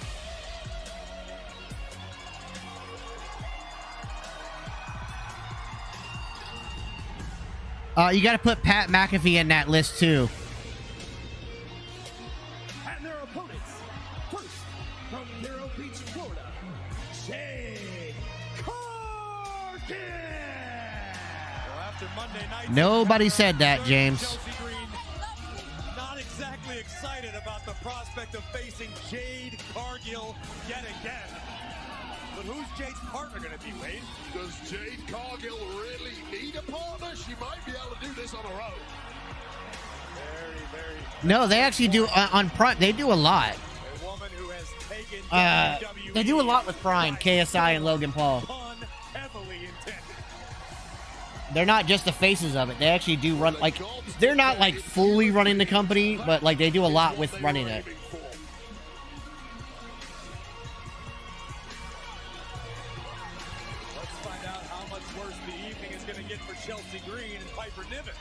D: You got to put Pat McAfee in that list too.
G: And their opponents, first from Vero Beach, Florida, Jade Cargill. Well, after Monday night,
D: Nobody said that, James.
G: Chelsea Green, not exactly excited about the prospect of facing Jade Cargill yet again. But who's Jade's partner going to be, Wade?
I: Does Jade Cargill really need a partner? She might be able to do this on her own.
G: Very.
D: No, they actually do on Prime. They do a lot.
G: A woman who has taken
D: They do a lot with Prime, KSI, and Logan Paul.
G: heavily intended.
D: They're not just the faces of it. They actually do run, like, they're not like fully running the company, but like they do a lot with running it.
G: Chelsea Green and Piper Niven.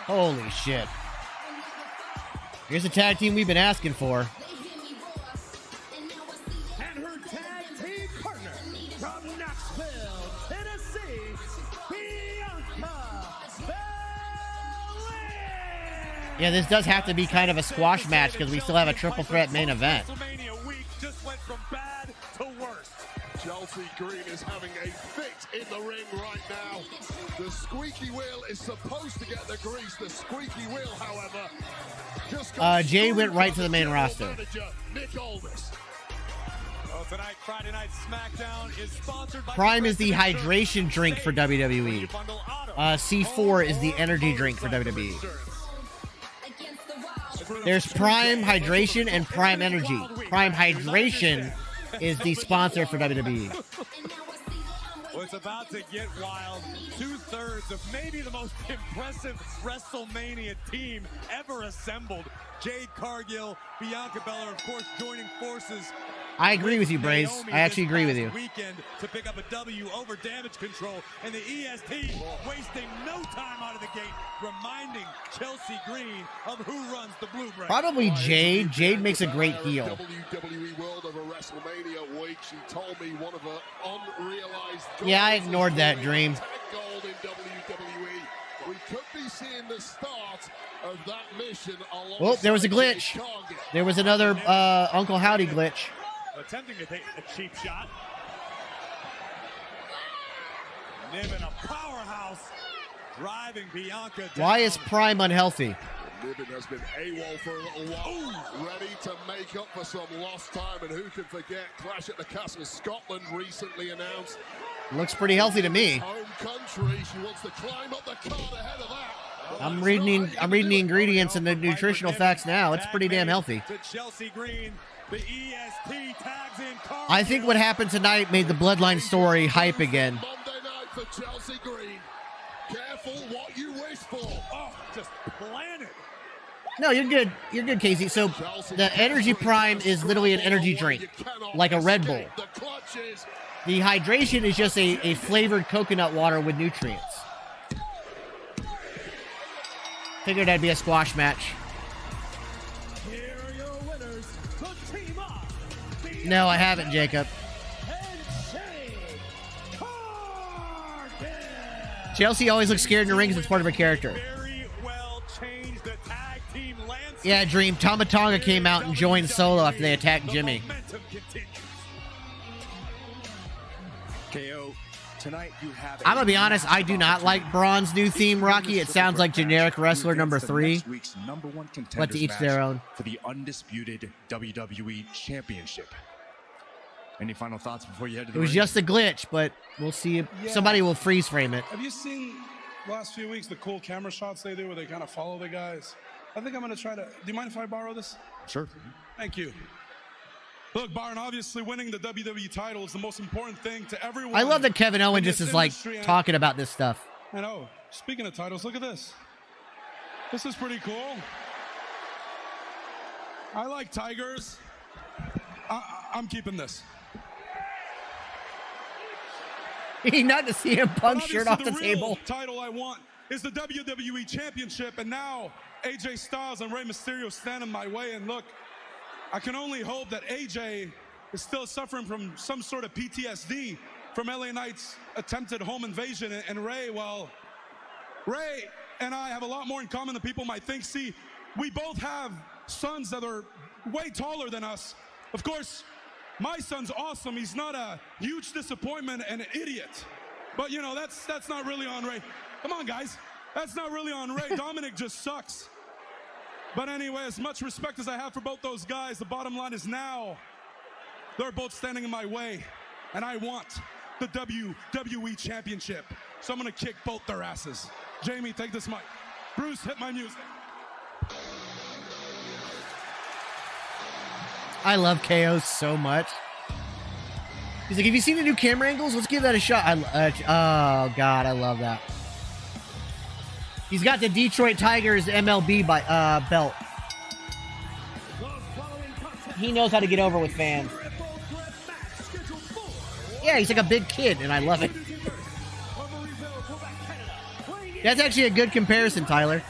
D: Holy shit. Here's the tag team we've been asking for.
G: And her tag team partner from Knoxville, Tennessee, Bianca Belair.
D: Yeah, this does have to be kind of a squash match because we still have a triple threat main event.
G: WrestleMania week just went from bad to worse.
I: Chelsea Green is having a fit in the ring right now. The squeaky wheel is supposed to get the grease. The squeaky wheel, however, just
D: Jay went right to the main roster.
G: Well, tonight, Friday Night Smackdown is sponsored by
D: Prime is the hydration drink for WWE. C4 is the energy drink for WWE. There's Prime Hydration and Prime Energy. Prime Hydration is the sponsor for WWE.
G: Well, it's about to get wild. 2/3 of maybe the most impressive WrestleMania team ever assembled. Jade Cargill, Bianca Belair, of course, joining forces.
D: I agree with you, Braze. I actually agree with you.
G: Weekend to pick up a W over Damage Control, and the EST wasting no time out of the gate, reminding Chelsea Green of who runs the Blue Brand.
D: Probably Jade. Jade makes a great heel.
I: WWE World over WrestleMania week. She told me one of her unrealized goals.
D: Yeah, I ignored that dream.
I: Gold in WWE. We could be seeing the start of that mission.
D: Oh, there was a glitch. There was another Uncle Howdy glitch.
G: Attempting to take a cheap shot. Niven, a powerhouse, driving Bianca down.
D: Why is Prime unhealthy?
I: Niven has been AWOL for a little while, ready to make up for some lost time, and who can forget Clash at the Castle Scotland recently announced.
D: Looks pretty healthy to me.
I: Home country, she wants to climb up the card ahead of that.
D: I'm reading the ingredients and the nutritional facts now. It's pretty damn healthy.
G: To Chelsea Green, the EST tags in Cargill.
D: I think what happened tonight made the Bloodline story hype again.
I: Monday night for Chelsea Green. Careful what you wish for.
G: Oh, just planted.
D: No, you're good. You're good, Casey. So the Energy Prime is literally an energy drink, like a Red Bull. The hydration is just a flavored coconut water with nutrients. Figured that'd be a squash match.
G: Here are your winners, the team up.
D: No, I haven't, Jacob. Chelsea always looks scared in the ring because it's part of her character.
G: Very well changed the tag team landscape.
D: Yeah, Dream. Tama Tonga came out and joined Solo after they attacked Jimmy.
E: KO
C: Tonight you have
D: I'm gonna be honest, I do not like Braun's new theme, Rocky. It sounds like generic wrestler number 3. But to each their own.
C: For the undisputed WWE Championship. Any final thoughts before you head to the
D: It was
C: ring?
D: just a glitch, but we'll see if somebody will freeze frame it.
J: Have you seen last few weeks the cool camera shots they do where they kind of follow the guys? I think I'm going to try to... Do you mind if I borrow this?
C: Sure.
J: Thank you. Look, Byron, obviously winning the WWE title is the most important thing to everyone.
D: I love that Kevin Owens
J: in
D: just
J: this
D: is like
J: industry, and-
D: talking about this stuff.
J: I know. Speaking of titles, look at this. This is pretty cool. I like tigers. I'm keeping this.
D: He not to see him Punk
J: But
D: shirt
J: obviously
D: off the
J: real
D: table.
J: Title I want is the WWE Championship, and now AJ Styles and Rey Mysterio stand in my way. And look, I can only hope that AJ is still suffering from some sort of PTSD from LA Knight's attempted home invasion. And Rey, well, Rey and I have a lot more in common than people might think. See, we both have sons that are way taller than us. Of course, my son's awesome. He's not a huge disappointment and an idiot. But, you know, that's not really on Rey. Come on, guys. That's not really on Rey. Dominic just sucks. But anyway, as much respect as I have for both those guys, the bottom line is now they're both standing in my way, and I want the WWE Championship. So I'm going to kick both their asses. Jamie, take this mic. Bruce, hit my music.
D: I love KO so much. He's like, have you seen the new camera angles? Let's give that a shot. Oh, God, I love that. He's got the Detroit Tigers MLB belt. He knows how to get over with fans. Yeah, he's like a big kid, and I love it. That's actually a good comparison, Tyler.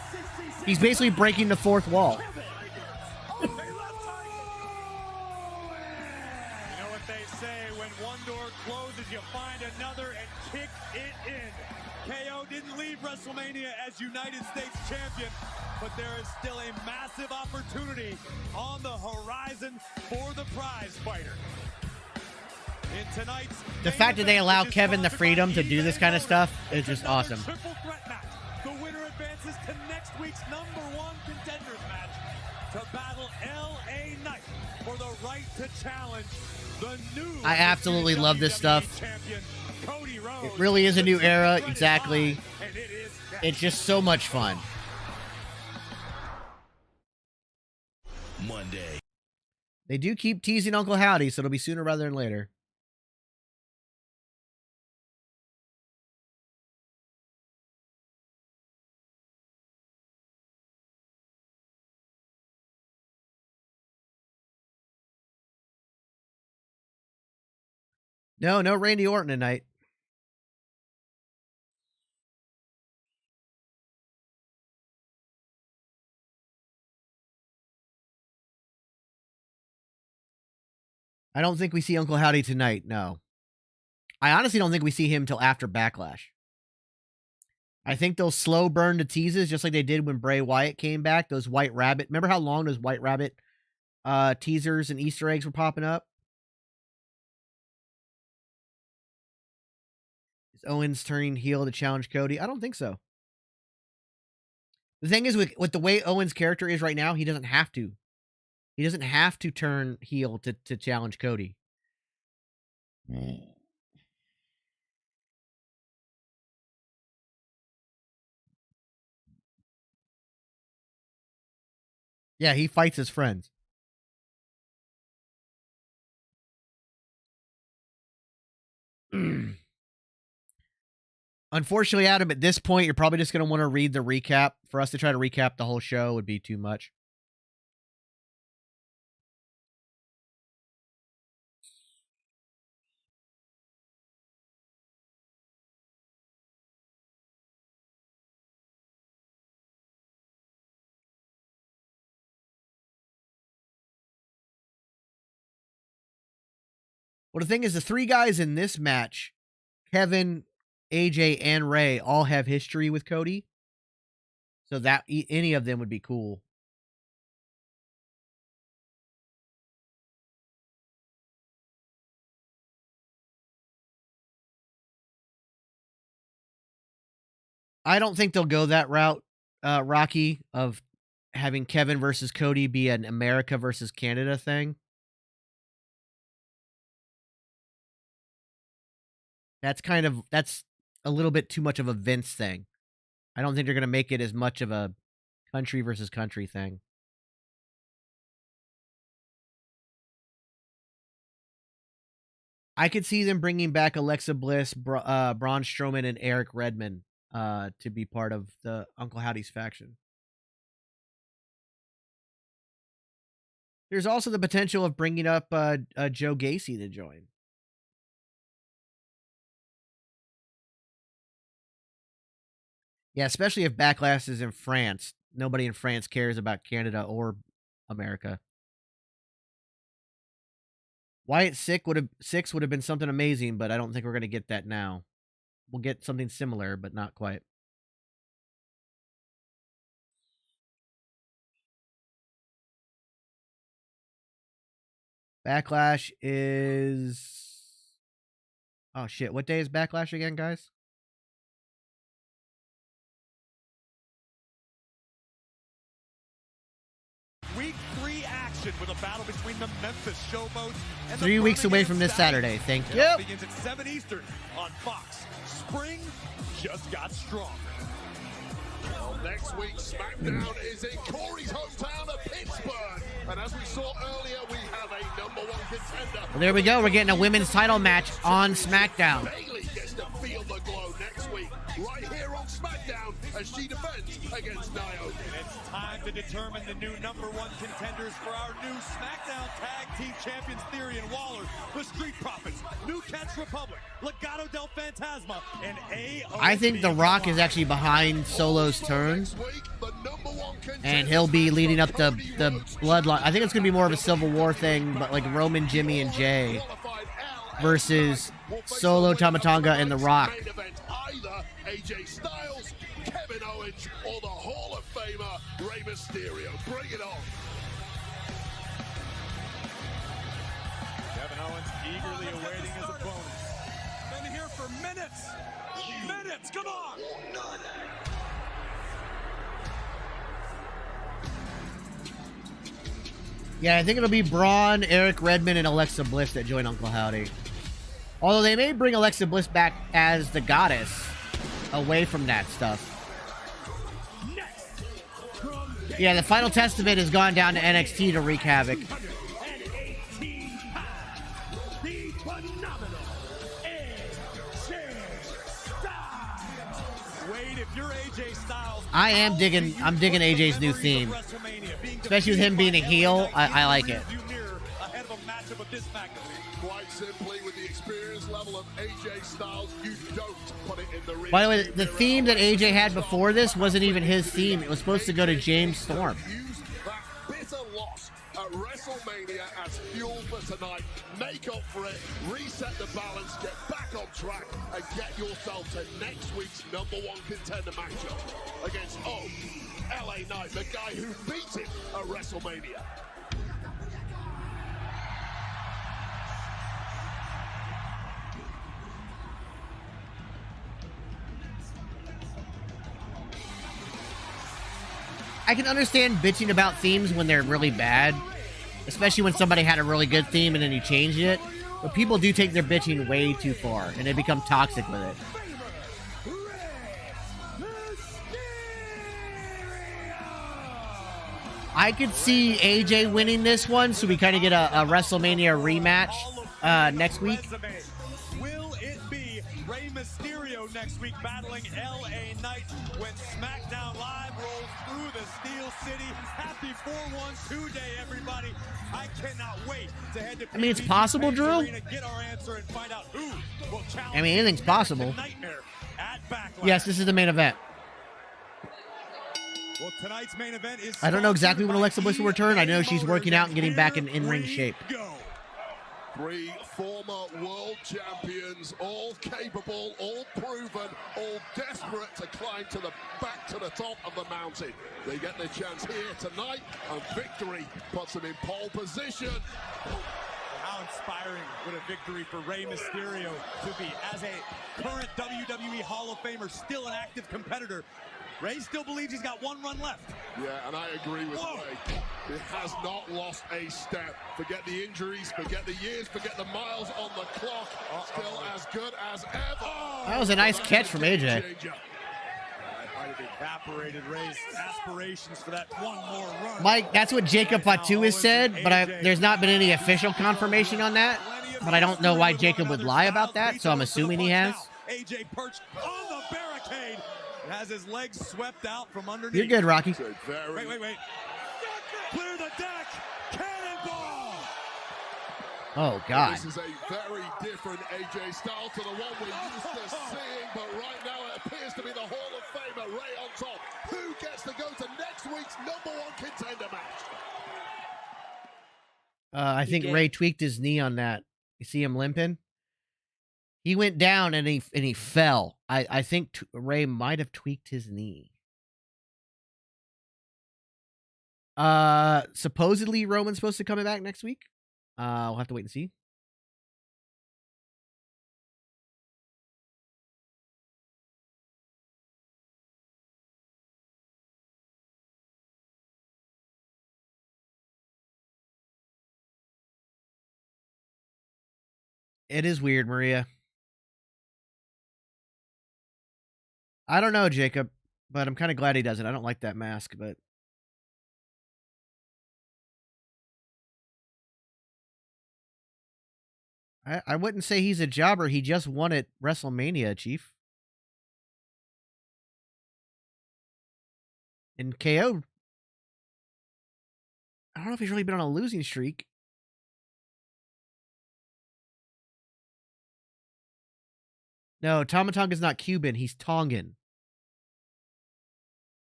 D: He's basically breaking the fourth wall.
G: You know what they say, when one door closes, you find another and kick it in. KO didn't leave WrestleMania as United States champion, but there is still a massive opportunity on the horizon for the prize fighter. In tonight's
D: The fact that they allow Kevin the freedom to do this kind of stuff is just awesome.
G: triple threat match. The winner advances to next week's #1 contenders match to battle LA Knight for the right to challenge the new
D: I absolutely love this stuff.
G: champion, Cody Rhodes.
D: It really is a new era, exactly. It's just so much fun.
W: Monday.
D: They do keep teasing Uncle Howdy, so it'll be sooner rather than later. No Randy Orton tonight. I don't think we see Uncle Howdy tonight, no. I honestly don't think we see him till after Backlash. I think they'll slow burn the teases just like they did when Bray Wyatt came back. Those White Rabbit. Remember how long those White Rabbit teasers and Easter eggs were popping up? Is Owens turning heel to challenge Cody? I don't think so. The thing is, with the way Owens' character is right now, he doesn't have to. He doesn't have to turn heel to challenge Cody. Yeah, he fights his friends. Unfortunately, Adam, at this point, you're probably just going to want to read the recap. For us to try to recap the whole show would be too much. Well, the thing is, the three guys in this match, Kevin, AJ, and Ray, all have history with Cody. So that any of them would be cool. I don't think they'll go that route, Rocky, of having Kevin versus Cody be an America versus Canada thing. That's a little bit too much of a Vince thing. I don't think they're going to make it as much of a country versus country thing. I could see them bringing back Alexa Bliss, Braun Strowman, and Eric Redmond to be part of the Uncle Howdy's faction. There's also the potential of bringing up Joe Gacy to join. Yeah, especially if Backlash is in France. Nobody in France cares about Canada or America. Wyatt 6 would have been something amazing, but I don't think we're going to get that now. We'll get something similar, but not quite. Backlash is... Oh, shit. What day is Backlash again, guys?
G: Week 3 action with a battle between the Memphis Showboats and
D: 3 weeks away from this Saturday. Thank you.
G: It begins at 7 Eastern on Fox. Spring just got stronger.
I: Well, next week, Smackdown is in Corey's hometown of Pittsburgh. And as we saw earlier, we have a #1 contender.
D: Well, there we go. We're getting a women's title match on SmackDown.
I: Bayley gets to feel the glow next week, right here on SmackDown, as she defends against Naomi.
G: And it's time to determine the new #1 contenders for our new SmackDown Tag Team Champions, Theory and Waller, the Street Profits, New Catch Republic, Legado del Fantasma, and AOP.
D: I think The Rock is actually behind Solo's turn, and he'll be leading up the bloodline. I think it's going to be more of a Civil War thing, but like Roman, Jimmy, and Jay versus Solo, Tama Tonga, and The Rock.
I: Either AJ Styles, Kevin Owens, or the Hall of Famer Rey Mysterio. Bring it on.
G: Kevin Owens eagerly awaiting his opponent. Been here for minutes. Minutes, come on.
D: Yeah, I think it'll be Braun, Eric Redmond, and Alexa Bliss that join Uncle Howdy. Although they may bring Alexa Bliss back as the goddess away from that stuff. Yeah, the Final Testament has gone down to NXT to wreak havoc. I'm digging AJ's new theme. Especially with him being a heel, I like it.
I: Quite simply, with the experience level of AJ Styles, you don't put it in the ring.
D: By the way, the theme that AJ had before this wasn't even his theme. It was supposed to go to James Storm.
I: Use that bitter loss at WrestleMania as fuel for tonight. Make up for it, reset the balance, get back on track, and get yourself to next week's #1 contender matchup against LA Knight, the guy who beat him at WrestleMania.
D: I can understand bitching about themes when they're really bad, especially when somebody had a really good theme and then you changed it. But people do take their bitching way too far, and they become toxic with it. I could see AJ winning this one, so we kind of get a WrestleMania rematch next week.
G: Will it be Rey Mysterio next week battling LA Knight when SmackDown Live rolls through the Steel City? Happy 4-1-2 day, everybody. I cannot wait to head to
D: it's possible, Drew.
G: Get our answer and find out who will challenge
D: Anything's possible.
G: at Backlash.
D: Yes, this is the main event.
G: Well, tonight's main event is
D: I don't know exactly when Alexa Bliss will return. I know she's working out and getting back in in-ring shape.
I: Three former world champions, all capable, all proven, all desperate to climb to the back to the top of the mountain. They get their chance here tonight, and victory puts them in pole position.
G: How inspiring would a victory for Rey Mysterio to be as a current WWE Hall of Famer, still an active competitor. Rey still believes he's got one run left.
I: Yeah, and I agree with Rey. He has not lost a step. Forget the injuries, forget the years, forget the miles on the clock. Still as good as ever.
D: That was a nice catch from AJ.
G: Might have evaporated Rey's aspirations for that one more run.
D: Mike, that's what Jacob Fatu has said, but there's not been any official confirmation on that. But I don't know why Jacob would lie about that, so I'm assuming he has.
G: AJ perched on the barricade. Has his legs swept out from underneath.
D: You're good, Rocky.
G: Wait. Clear the deck. Cannonball.
D: Oh, God.
I: This is a very different AJ style to the one we're used to seeing, but right now it appears to be the Hall of Famer, Rey on top. Who gets to go to next week's #1 contender match?
D: I think Rey tweaked his knee on that. You see him limping? He went down and he fell. I think Rey might have tweaked his knee. Supposedly Roman's supposed to come back next week. We'll have to wait and see. It is weird, Maria. I don't know, Jacob, but I'm kind of glad he doesn't. I don't like that mask, but I wouldn't say he's a jobber. He just won at WrestleMania, Chief. And KO. I don't know if he's really been on a losing streak. No, Tama Tonga's not Cuban. He's Tongan.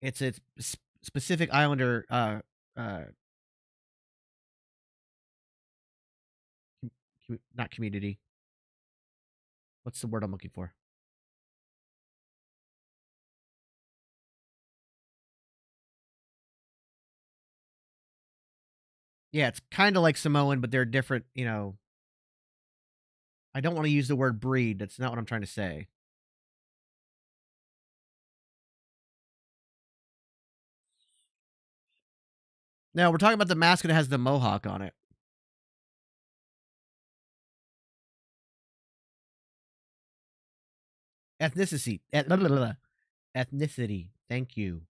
D: It's a specific islander. Not community. What's the word I'm looking for? Yeah, it's kind of like Samoan, but they're different, you know. I don't want to use the word breed. That's not what I'm trying to say. No, we're talking about the mask that has the mohawk on it. Ethnicity. Ethnicity. Thank you.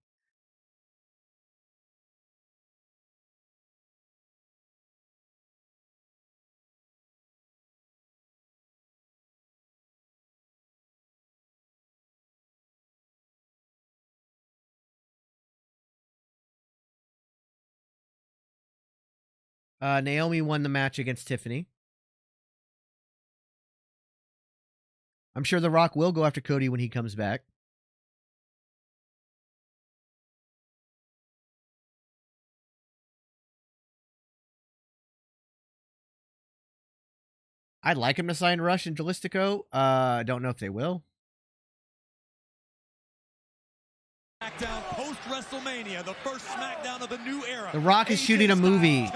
D: Naomi won the match against Tiffany. I'm sure The Rock will go after Cody when he comes back. I'd like him to sign Rush and Jalistico. I don't know if they will.
G: Smackdown post WrestleMania, the first Smackdown of the new era.
D: The Rock is shooting a movie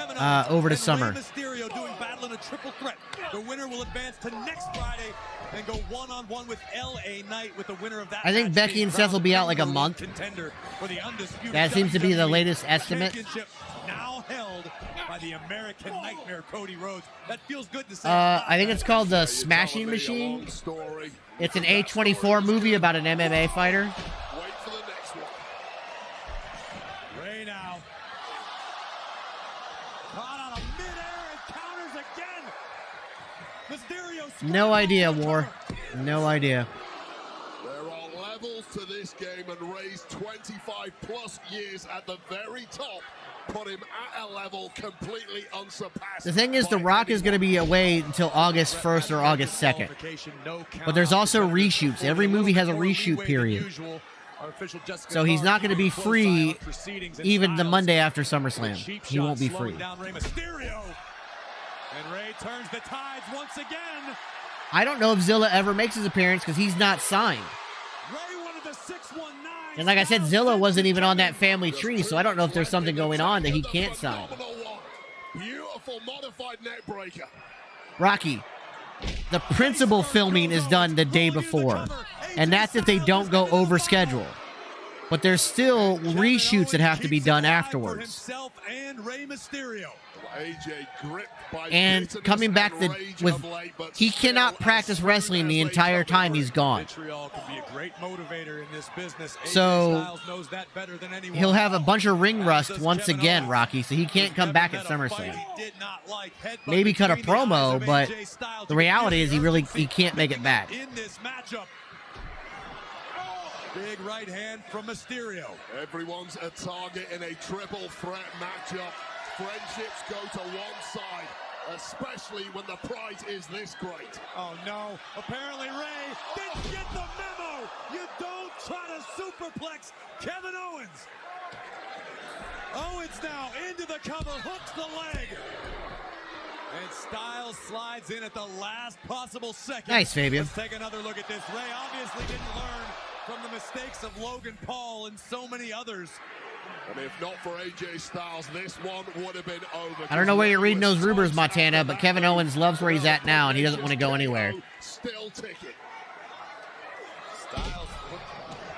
D: over the summer.
G: Rey Mysterio doing battle in a triple threat. The winner will advance to next Friday and go one-on-one with LA Knight with the winner of that.
D: I think Becky and Seth will be out like a month. That seems to be the latest estimate.
G: Now held by the American Nightmare Cody Rhodes. That feels good to say.
D: I think it's called the Smashing Machine. It's an A24 movie about an MMA fighter. No idea, War. No idea.
I: There are levels to this game, and Rey's 25+ years at the very top put him at a level completely unsurpassed.
D: The thing is, The Rock is going to be away until August 1st or August 2nd. But there's also reshoots. Every movie has a reshoot period. So he's not going to be free even the Monday after SummerSlam. He won't be free.
G: And Rey turns the tides once again.
D: I don't know if Zilla ever makes his appearance because he's not signed.
G: Ray wanted the 619.
D: And like I said, Zilla wasn't even on that family tree, so I don't know if there's something going on that he can't sign.
I: Beautiful modified neck breaker.
D: Rocky, the principal filming is done the day before, and that's if they don't go over schedule. But there's still reshoots that have to be done afterwards. And coming back he cannot practice wrestling the entire time he's gone. So he'll have a bunch of ring rust once again, Rocky, so he can't come back at SummerSlam. Maybe cut a promo, but the reality is he can't make it back.
I: Big right hand from Mysterio. Everyone's a target in a triple threat matchup. Friendships go to one side, especially when the prize is this great.
G: Oh no, apparently Ray didn't get the memo. You don't try to superplex Kevin Owens. Owens now into the cover, hooks the leg. And Styles slides in at the last possible second.
D: Nice, Fabian.
G: Let's take another look at this. Ray obviously didn't learn from the mistakes of Logan Paul and so many others.
I: And if not for AJ Styles, this one would have been over.
D: I don't know where you're reading those rumors, Montana, but Kevin Owens loves where he's at now, and he doesn't want to go anywhere.
I: Still ticking.
G: Styles,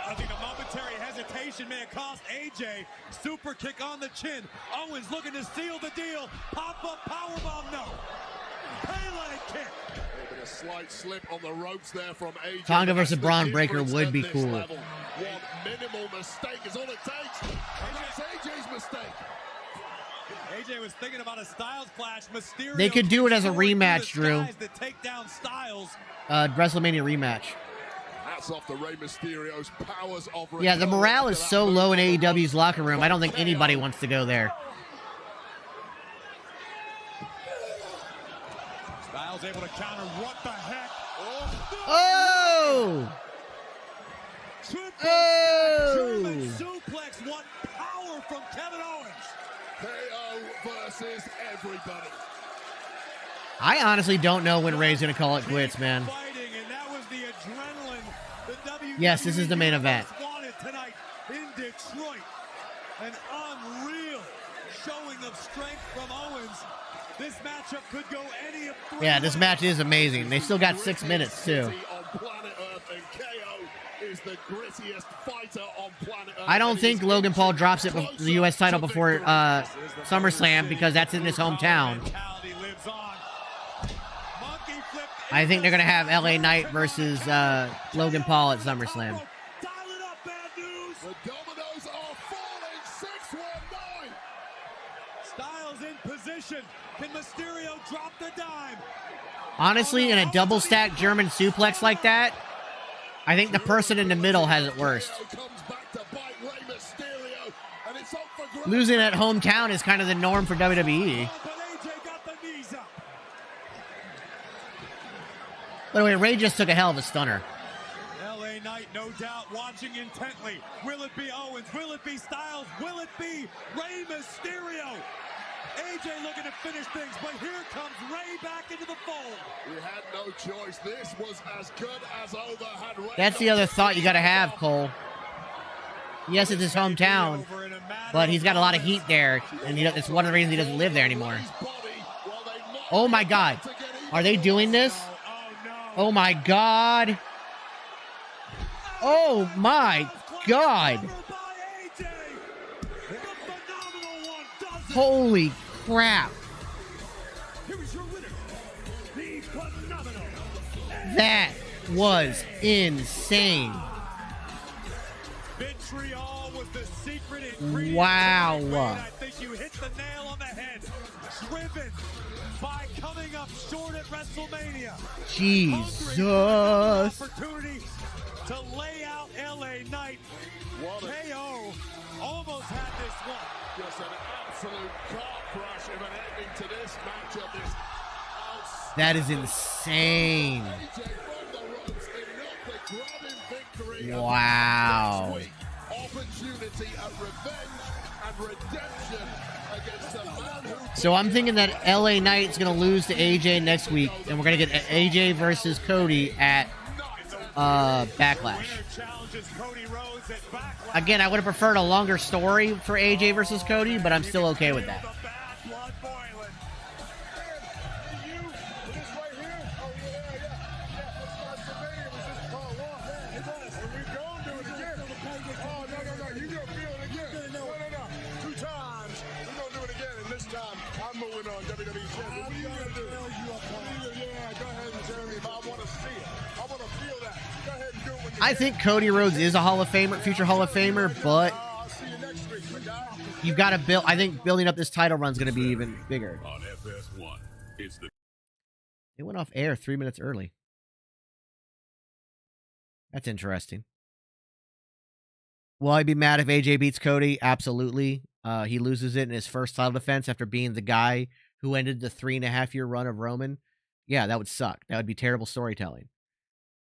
G: I think a momentary hesitation may have cost AJ. Super kick on the chin. Owens looking to seal the deal. Pop-up powerbomb, no. Pele kick.
I: A slight slip on the ropes there from AJ.
D: Tonga versus Braun Breaker would be cool.
I: One minimal mistake is all it takes. And that's AJ's mistake.
G: AJ was thinking about a Styles clash. Mysterio.
D: They could do it as a rematch, Drew.
G: To take down Styles.
D: WrestleMania rematch.
I: Hats off to Rey Mysterio's powers of.
D: Yeah, the morale is so low in AEW's locker room. I don't think anybody wants to go there.
G: Styles able to counter. What the heck?
D: Oh!
G: German suplex. What power from Kevin Owens.
I: KO versus everybody.
D: I honestly don't know when Ray's going to call it quits, man. Yes, this is the main event.
G: Tonight in Detroit. An unreal showing of strength from Owens. This matchup could go any of three.
D: Yeah, this match is amazing. They still got 6 minutes, too. I don't think Logan Paul drops it the U.S. title before SummerSlam because that's in his hometown. I think they're going to have LA Knight versus Logan Paul at SummerSlam.
G: Styles in position. Can Mysterio drop the dime?
D: Honestly, in a double stack German suplex like that, I think the person in the middle has it worst. Losing at hometown is kind of the norm for WWE. By the way, Ray just took a hell of a stunner.
G: LA Knight, no doubt, watching intently. Will it be Owens? Will it be Styles? Will it be Rey Mysterio? AJ looking to finish things, but here comes Ray back into the fold.
I: He had no choice. This was as good as over. Had Ray.
D: That's the other thought you got to have, Cole. Yes, it's his hometown, but he's got a lot of heat there, and it's one of the reasons he doesn't live there anymore. Oh my God. Are they doing this? Oh my God. Oh my God. Holy crap. That was insane.
G: Vitriol was the secret ingredient.
D: Wow.
G: I think you hit the nail on the head. Driven by coming up short at WrestleMania.
D: Jesus.
G: Opportunity to lay out LA Knight. KO almost had this one.
I: Just an absolute car crash of an ending to this matchup.
D: That is insane. Wow. So I'm thinking that LA Knight's going to lose to AJ next week, and we're going to get AJ versus Cody at Backlash. Again, I would have preferred a longer story for AJ versus Cody, but I'm still okay with that.
I: moving on, WWE Champion. What are you gonna do? Yeah, go ahead and tell me. I want to see it. I want to feel that. Go ahead and do it when you
D: I think Cody Rhodes is a Hall of Famer, future Hall of Famer, but you've got to build. I think building up this title run is going to be even bigger.
O: On FS1, it's the
D: It went off air 3 minutes early. That's interesting. Will I be mad if AJ beats Cody? Absolutely. He loses it in his first title defense after being the guy who ended the 3.5-year run of Roman. Yeah, that would suck. That would be terrible storytelling.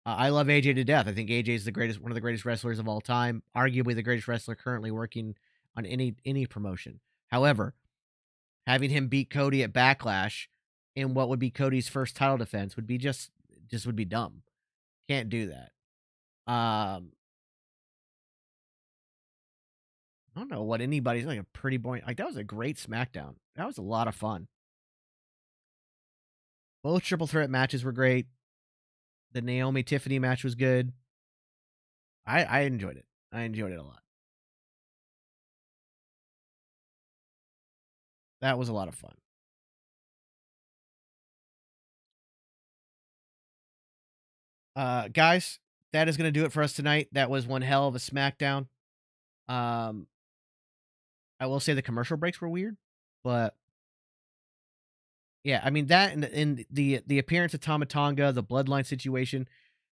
D: I love AJ to death. I think AJ is one of the greatest wrestlers of all time, arguably the greatest wrestler currently working on any promotion. However, having him beat Cody at Backlash in what would be Cody's first title defense would be just would be dumb. Can't do that. I don't know what anybody's like a pretty boring. Like that was a great SmackDown. That was a lot of fun. Both triple threat matches were great. The Naomi Tiffany match was good. I enjoyed it. I enjoyed it a lot. That was a lot of fun. Guys, that is going to do it for us tonight. That was one hell of a SmackDown. I will say the commercial breaks were weird, but yeah, I mean that and the appearance of Tama Tonga, the Bloodline situation.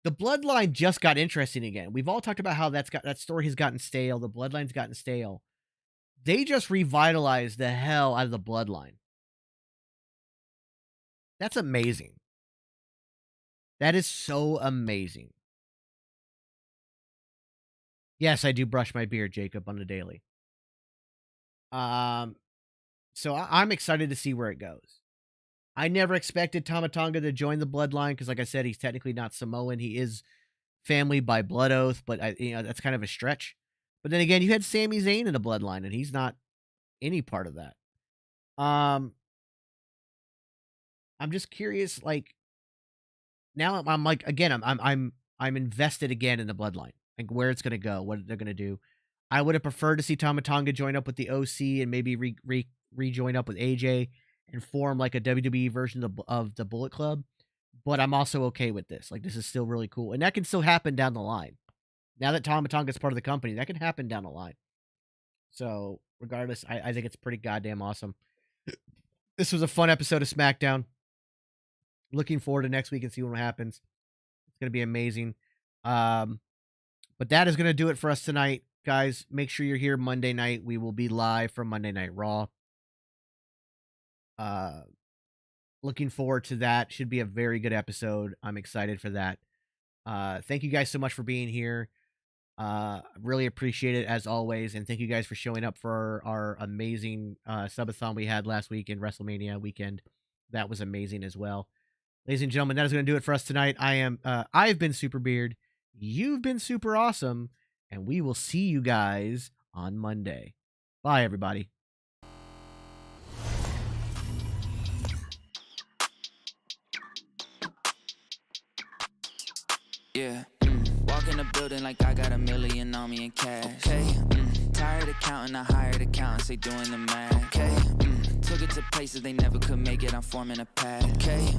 D: The Bloodline just got interesting again. We've all talked about how that story has gotten stale. The Bloodline's gotten stale. They just revitalized the hell out of the Bloodline. That's amazing. That is so amazing. Yes, I do brush my beard, Jacob, on the daily. So I'm excited to see where it goes. I never expected Tama Tonga to join the Bloodline because, like I said, he's technically not Samoan. He is family by blood oath, but that's kind of a stretch. But then again, you had Sami Zayn in the Bloodline, and he's not any part of that. I'm just curious, like now I'm like again, I'm invested again in the Bloodline, like where it's gonna go, what they're gonna do. I would have preferred to see Tama Tonga join up with the OC and maybe rejoin up with AJ and form like a WWE version of the Bullet Club. But I'm also okay with this. Like, this is still really cool. And that can still happen down the line. Now that Tama Tonga is part of the company, that can happen down the line. So, regardless, I think it's pretty goddamn awesome. This was a fun episode of SmackDown. Looking forward to next week and see what happens. It's going to be amazing. But that is going to do it for us tonight. Guys, make sure you're here Monday night. We will be live from Monday Night Raw. Looking forward to that. Should be a very good episode. I'm excited for that. Thank you guys so much for being here. Really appreciate it as always. And thank you guys for showing up for our amazing subathon we had last week in WrestleMania weekend. That was amazing as well. Ladies and gentlemen, that is going to do it for us tonight. I've been Super Beard. You've been super awesome. And we will see you guys on Monday. Bye, everybody.
L: Yeah, walk in the building like I got $1 million on me in cash. Okay, tired of counting, I hired accountants, they doing the math. Okay, took it to places they never could make it, I'm forming a path. Okay,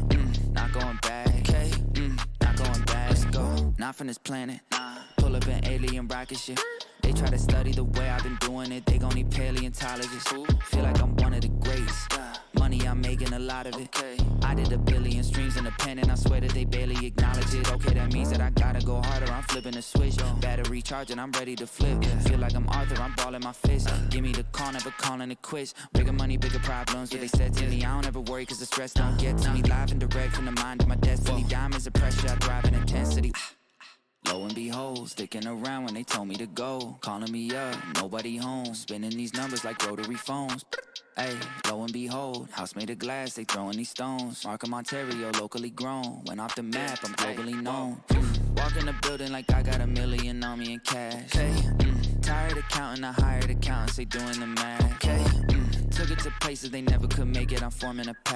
L: not going back. Okay, not going back. Let's go, not from this planet. Pull up an alien rocket ship. They try to study the way I've been doing it, they gon' need paleontologists. Feel like I'm one of the greats. Money, I'm making a lot of it. I did 1 billion streams in the pen and I swear that they barely acknowledge it. Okay, that means that I gotta go harder, I'm flipping the switch. Battery charging, I'm ready to flip. Feel like I'm Arthur, I'm balling my fist. Give me the call, never calling it quits. Bigger money, bigger problems, but they said to me I don't ever worry cause the stress don't get to me. Live and direct from the mind of my destiny. Diamonds of pressure, I thrive in intensity. Lo and behold, sticking around when they told me to go. Calling me up, nobody home. Spinning these numbers like rotary phones. Hey, lo and behold, house made of glass, they throwing these stones. Markham, Ontario, locally grown. Went off the map, I'm globally known. Walk in the building like I got $1 million on me in cash. Hey, tired of counting, I hired accountants, they doing the math. Okay, took it to places they never could make it, I'm forming a path.